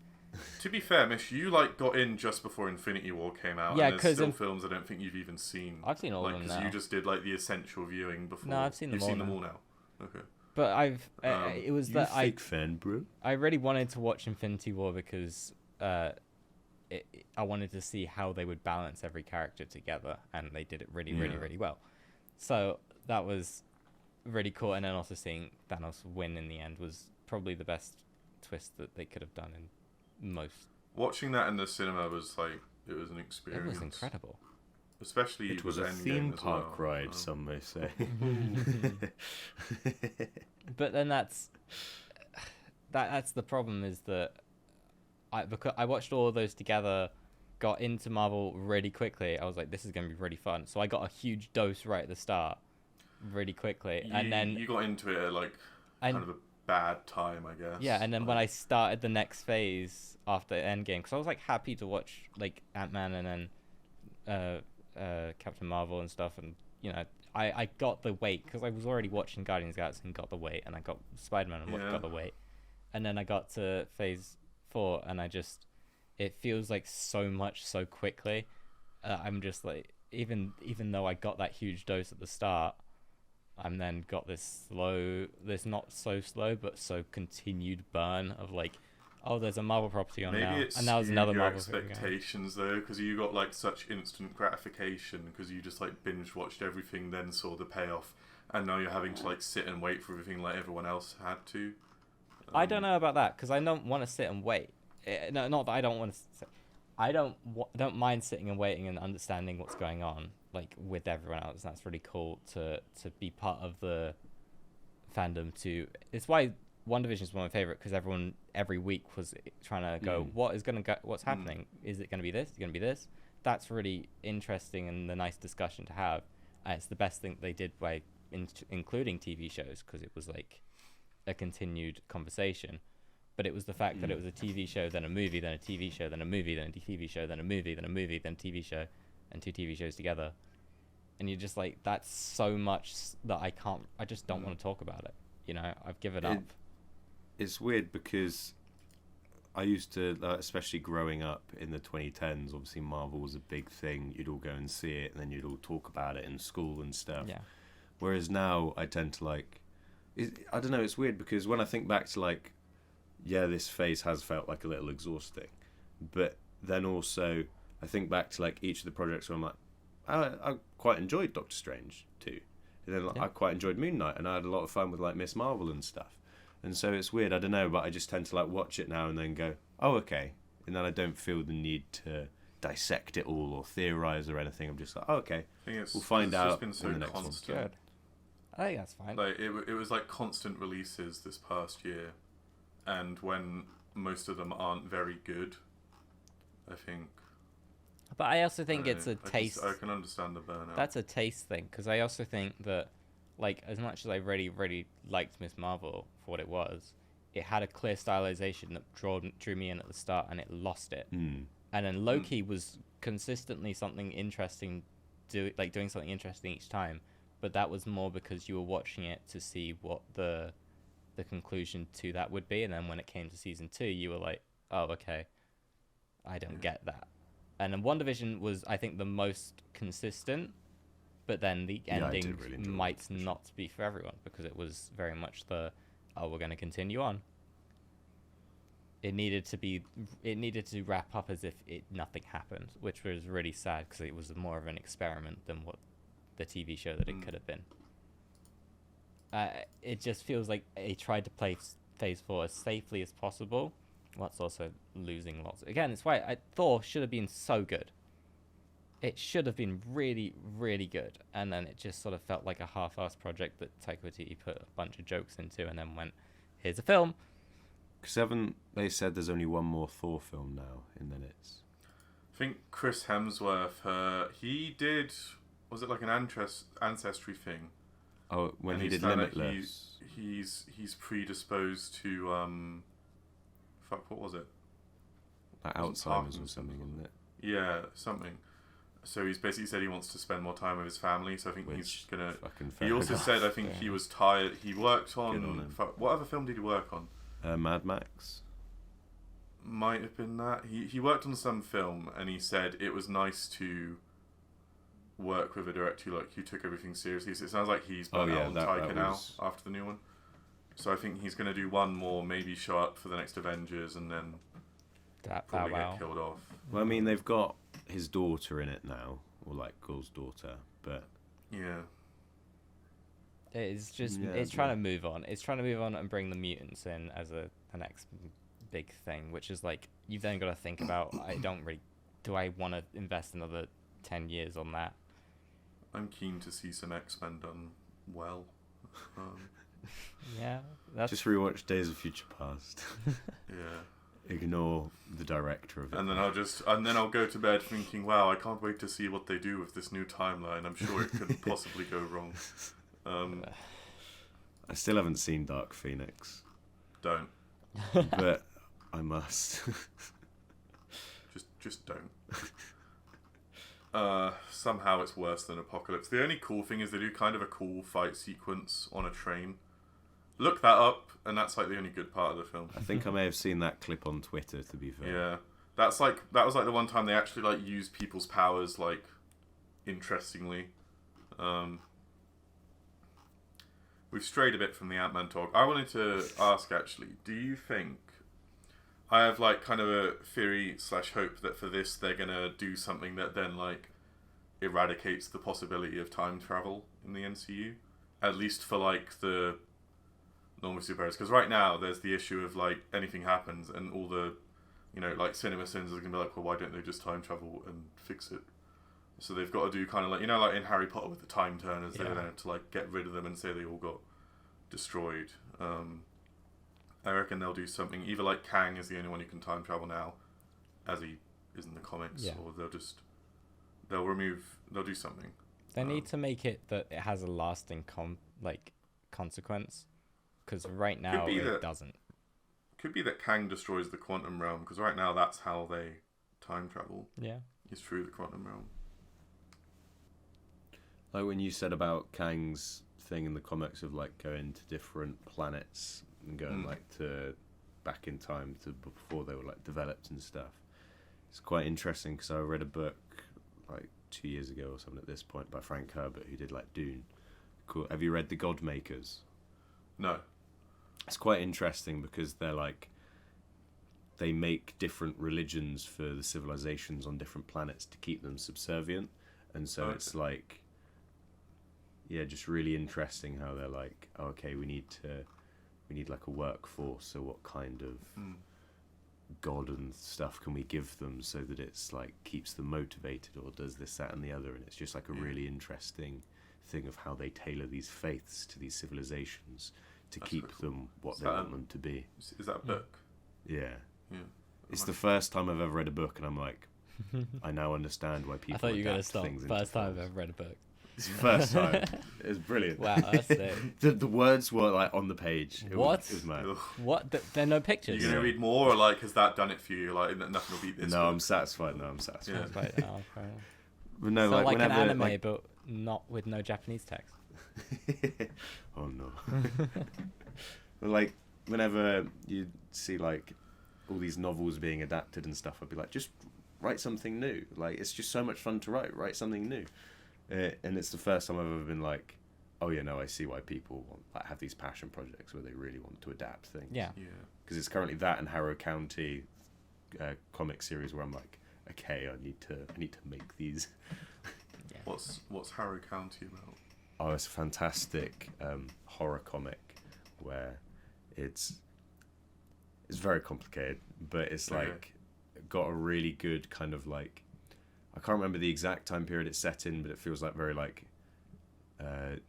To be fair, Mish, you like got in just before Infinity War came out.
Yeah,
and there's
'cause
still films I don't think you've even seen.
I've seen all of
like,
them
because
now.
you just did like the essential viewing before.
No, I've seen them
You've
all
seen
now.
them all now. Okay.
But it was
You
that
fake fan, bro.
I really wanted to watch Infinity War because I wanted to see how they would balance every character together, and they did it really, really,
Yeah.
really well. So that was really cool, and then also seeing Thanos win in the end was probably the best twist that they could have done in most.
Watching that in the cinema was like, it was an experience.
It was incredible.
Especially
It was
with
a
Endgame
theme
as
park
well.
ride, some may say.
But then that's the problem, is that because I watched all of those together, got into Marvel really quickly. I was like, this is going to be really fun. So I got a huge dose right at the start, really quickly, and then
you got into it at like kind of a bad time, I guess.
yeah, and then when I started the next phase after Endgame, because I was like happy to watch like Ant-Man and then Captain Marvel and stuff, and I got the weight because I was already watching Guardians of the Galaxy and got the weight, and I got Spider-Man and got the weight, and then I got to phase 4 and it feels like so much so quickly. I'm just like, even though I got that huge dose at the start, I'm then got this not so slow but so continued burn of like, oh, there's a Marvel property on now, and that was another Marvel
expectations though, because you got like such instant gratification because you just like binge watched everything, then saw the payoff, and now you're having to like sit and wait for everything like everyone else had to.
I don't know about that because I don't want to sit and wait. No, not that I don't want to. I don't mind sitting and waiting and understanding what's going on, like with everyone else. That's really cool to be part of the fandom. It's why WandaVision is one of my favorite, because everyone every week was trying to go, what's happening? Is it going to be this? Is it going to be this? That's really interesting and a nice discussion to have. It's the best thing they did by including TV shows, because it was like a continued conversation. But it was the fact that it was a TV show, then a movie, then a TV show, then a movie, then a TV show, then a movie, then a movie, then a TV show, and 2 TV shows together. And you're just like, that's so much that I just don't want to talk about it. I've given up.
It's weird because I used to, especially growing up in the 2010s, obviously Marvel was a big thing. You'd all go and see it, and then you'd all talk about it in school and stuff.
Yeah.
Whereas now I tend to I don't know, it's weird because when I think back to this phase has felt like a little exhausting, but then also I think back to each of the projects where I'm like, I quite enjoyed Doctor Strange too, and then I quite enjoyed Moon Knight, and I had a lot of fun with Miss Marvel and stuff, and so it's weird, I don't know, but I just tend to watch it now and then go, oh okay, and then I don't feel the need to dissect it all or theorize or anything. I'm just like, oh, okay, we'll find out
been so
in the next one.
Good. I think that's fine.
It was constant releases this past year, and when most of them aren't very good, I think.
But I also think it's a taste.
I can understand the burnout.
That's a taste thing, because I also think that, as much as I really, really liked Miss Marvel for what it was, it had a clear stylization that drew me in at the start, and it lost it. And then Loki was consistently something interesting, doing something interesting each time. But that was more because you were watching it to see what the conclusion to that would be, and then when it came to season 2, you were like, oh, okay, I don't get that. And then WandaVision was, I think, the most consistent, but then the ending
really
might not be for everyone, because it was very much we're going to continue on. It needed to wrap up as if nothing happened, which was really sad, because it was more of an experiment than what the TV show that it could have been. It just feels like they tried to play Phase 4 as safely as possible, whilst also losing lots. Again, it's why Thor should have been so good. It should have been really, really good, and then it just sort of felt like a half-assed project that Taika Waititi put a bunch of jokes into, and then went, here's a film.
Because haven't they said there's only one more Thor film now, and then it's...
I think Chris Hemsworth, he did... Was it like an ancestry thing?
Oh, when he did Limitless.
He's predisposed to what was it?
Like Alzheimer's or something, isn't it?
Yeah, something. So he's basically said he wants to spend more time with his family. So I think he's gonna.
Fucking
He
fair
also
enough.
said I think
Yeah.
he was tired. He worked
Good on
on
him.
what other film did he work on?
Mad Max.
Might have been that he worked on some film, and he said it was nice to work with a director who took everything seriously. So it sounds like he's burnt out on Taika now after the new one. So I think he's gonna do one more, maybe show up for the next Avengers, and then probably get killed off.
Well, I mean, they've got his daughter in it now, or like Gul's daughter, but
Yeah.
It's just
Yeah,
it's trying to move on. It's trying to move on and bring the mutants in as the next big thing, which is like you've then got to think about. Do I want to invest another 10 years on that?
I'm keen to see some X-Men done well.
Yeah, that's
just rewatch Days of Future Past.
Yeah.
Ignore the director of it.
And then I'll go to bed thinking, wow, I can't wait to see what they do with this new timeline. I'm sure it couldn't possibly go wrong.
I still haven't seen Dark Phoenix,
Don't.
but I must.
Just don't. Somehow it's worse than Apocalypse. The only cool thing is they do kind of a cool fight sequence on a train. Look that up, and that's like the only good part of the film.
I think I may have seen that clip on Twitter, to be fair.
Yeah, that was like the one time they actually like used people's powers like interestingly. We've strayed a bit from the Ant-Man talk. I wanted to ask actually, do you think I have like kind of a theory / hope that for this they're gonna do something that then like eradicates the possibility of time travel in the MCU, at least for like the normal superheroes, because right now there's the issue of like anything happens and all the like cinema sins are gonna be like, well, why don't they just time travel and fix it? So they've got to do kind of like like in Harry Potter with the time turners, they're there to like get rid of them and say they all got destroyed. I reckon they'll do something either like Kang is the only one who can time travel now, as he is in the comics, or they'll do something.
They need to make it that it has a lasting consequence, because right now it doesn't.
Could be that Kang destroys the quantum realm, because right now that's how they time travel.
Yeah.
Is through the quantum realm.
Like when you said about Kang's thing in the comics of like going to different planets and going like to back in time to before they were like developed and stuff. It's quite interesting because I read a book like 2 years ago or something at this point by Frank Herbert who did like Dune. Cool. Have you read The God Makers?
No.
It's quite interesting because they're like they make different religions for the civilizations on different planets to keep them subservient, and so it's like just really interesting how they're like, oh, okay, we need like a workforce, so what kind of god and stuff can we give them so that it's like keeps them motivated or does this, that and the other, and it's just like a really interesting thing of how they tailor these faiths to these civilizations to keep them what they want them to be.
Is that a book?
Yeah. It's the first time I've ever read a book and I'm like, I now understand why people
I thought you were going to
adapt
stop.
things into
First time I've
films.
ever read a book.
It's the first time. It was brilliant.
Wow, that's sick.
The words were like on the page. It
What?
Was mad.
Ugh.
What? There are no
Are
pictures?
you going to read more, or like has that done it for you? Like nothing will beat this.
No,
book?
I'm satisfied. No, I'm satisfied.
Yeah.
Right, oh, fair enough.
But no,
So
like
like an
whenever,
anime,
like-
but not with no Japanese text.
Oh no. But like whenever you see like all these novels being adapted and stuff, I'd be like, just write something new. Like it's just so much fun to write something new. And it's the first time I've ever been like, oh yeah, no, I see why people want, like, have these passion projects where they really want to adapt things.
Yeah.
Because it's currently that and Harrow County comic series where I'm like, okay, I need to make these.
What's Harrow County about?
Oh, it's a fantastic horror comic where it's very complicated, but it's like got a really good kind of like, I can't remember the exact time period it's set in, but it feels like very like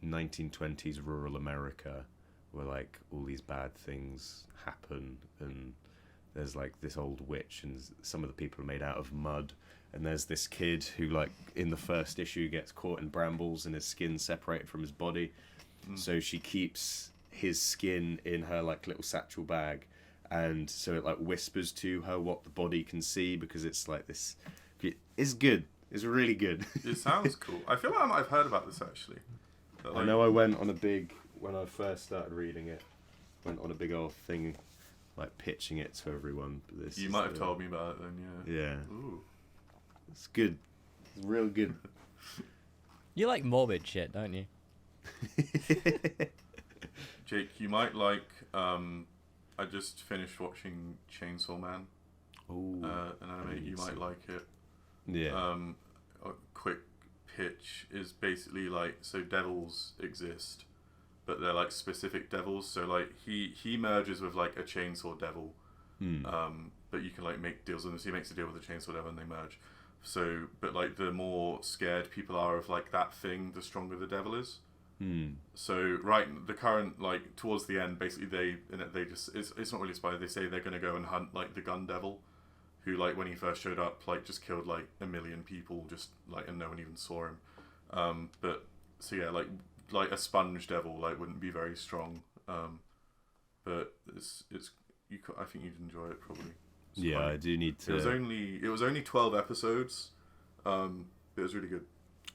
1920s rural America, where like all these bad things happen, and there's like this old witch, and some of the people are made out of mud, and there's this kid who like in the first issue gets caught in brambles and his skin separated from his body, so she keeps his skin in her like little satchel bag, and so it like whispers to her what the body can see, because it's like this. It's good. It's really good.
It sounds cool. I feel like I might have heard about this actually. But,
I know I went on a big, when I first started reading it, went on a big old thing, like pitching it to everyone. But this
you might have told me about it then, yeah.
Yeah.
Ooh.
It's good. It's real good.
You like morbid shit, don't you?
Jake, you might like. I just finished watching Chainsaw Man.
Ooh,
An anime. You might like it.
Yeah.
A quick pitch is basically like, so devils exist, but they're like specific devils. So like he merges with like a chainsaw devil, but you can like make deals with them. So he makes a deal with a chainsaw devil and they merge. So, but like the more scared people are of like that thing, the stronger the devil is. So the current, like towards the end, basically they just it's not really a spoiler. They say they're gonna go and hunt like the gun devil, who like when he first showed up like just killed like 1 million people just like, and no one even saw him. But so yeah, like a sponge devil like wouldn't be very strong. But I think you'd enjoy it probably.
Yeah,
funny.
I do need to.
It was only 12 episodes. It was really good.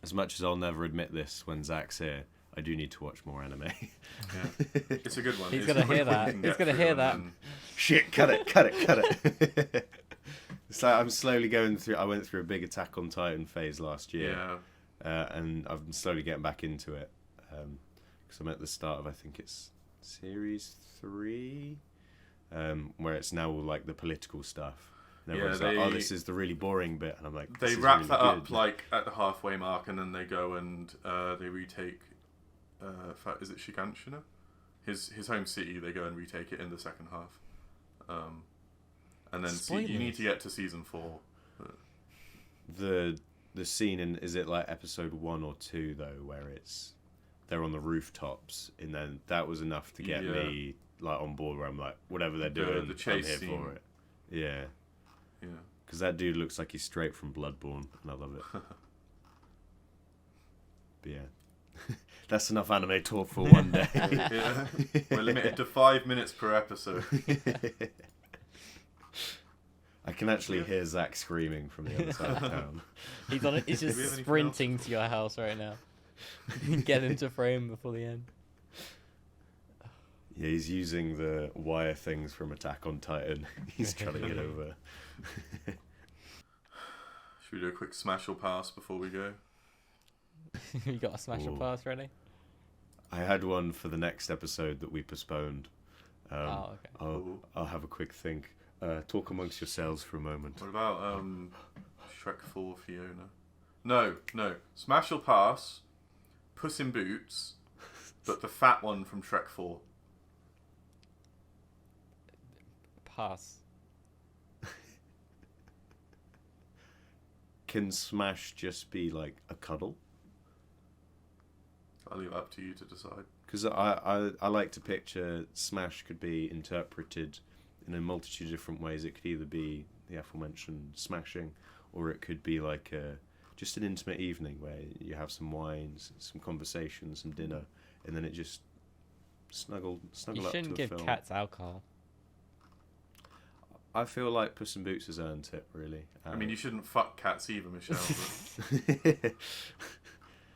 As much as I'll never admit this when Zach's here, I do need to watch more anime.
Yeah, it's a good one.
He's
It's
gonna
a quick
hear
one
that.
you can
He's
get
gonna
through
hear
and
that.
then-
Shit, cut it. It's like I'm slowly going through. I went through a big Attack on Titan phase last year, and I'm slowly getting back into it. Because I'm at the start of, I think it's series 3, where it's now all like the political stuff. And everyone's like, oh, this is the really boring bit, and I'm like,
They
this is
wrap
really
that
good.
up like at the halfway mark, and then they go and they retake. Is it Shiganshina? His home city. They go and retake it in the second half. And then you need to get to season 4.
The scene in, is it like episode 1 or 2 though, where they're on the rooftops, and then that was enough to get me like on board, where I'm like, whatever they're doing,
the chase
I'm here
scene.
for it. Yeah.
Yeah.
Because that dude looks like he's straight from Bloodborne, and I love it. But yeah. That's enough anime talk for one day.
Yeah. We're limited to 5 minutes per episode.
I can actually hear Zach screaming from the other side of town.
He's
Do we have
just
anything
sprinting
else?
to your house right now. Get into frame before the end.
Yeah, he's using the wire things from Attack on Titan. He's trying to get over.
Should we do a quick smash or pass before we go?
You got a smash or
Ooh.
pass ready?
I had one for the next episode that we postponed.
Okay.
I'll have a quick think. Talk amongst yourselves for a moment.
What about Shrek 4 Fiona? No. Smash or pass, Puss in Boots, but the fat one from Shrek 4.
Pass.
Can Smash just be like a cuddle?
I'll leave it up to you to decide.
Because I like to picture Smash could be interpreted in a multitude of different ways. It could either be the aforementioned smashing, or it could be like just an intimate evening where you have some wines, some conversation, some dinner, and then it just snuggle
You
up to
shouldn't
a
give
film.
cats alcohol.
I feel like Puss in Boots has earned it, really.
I mean, you shouldn't fuck cats either, Michelle. But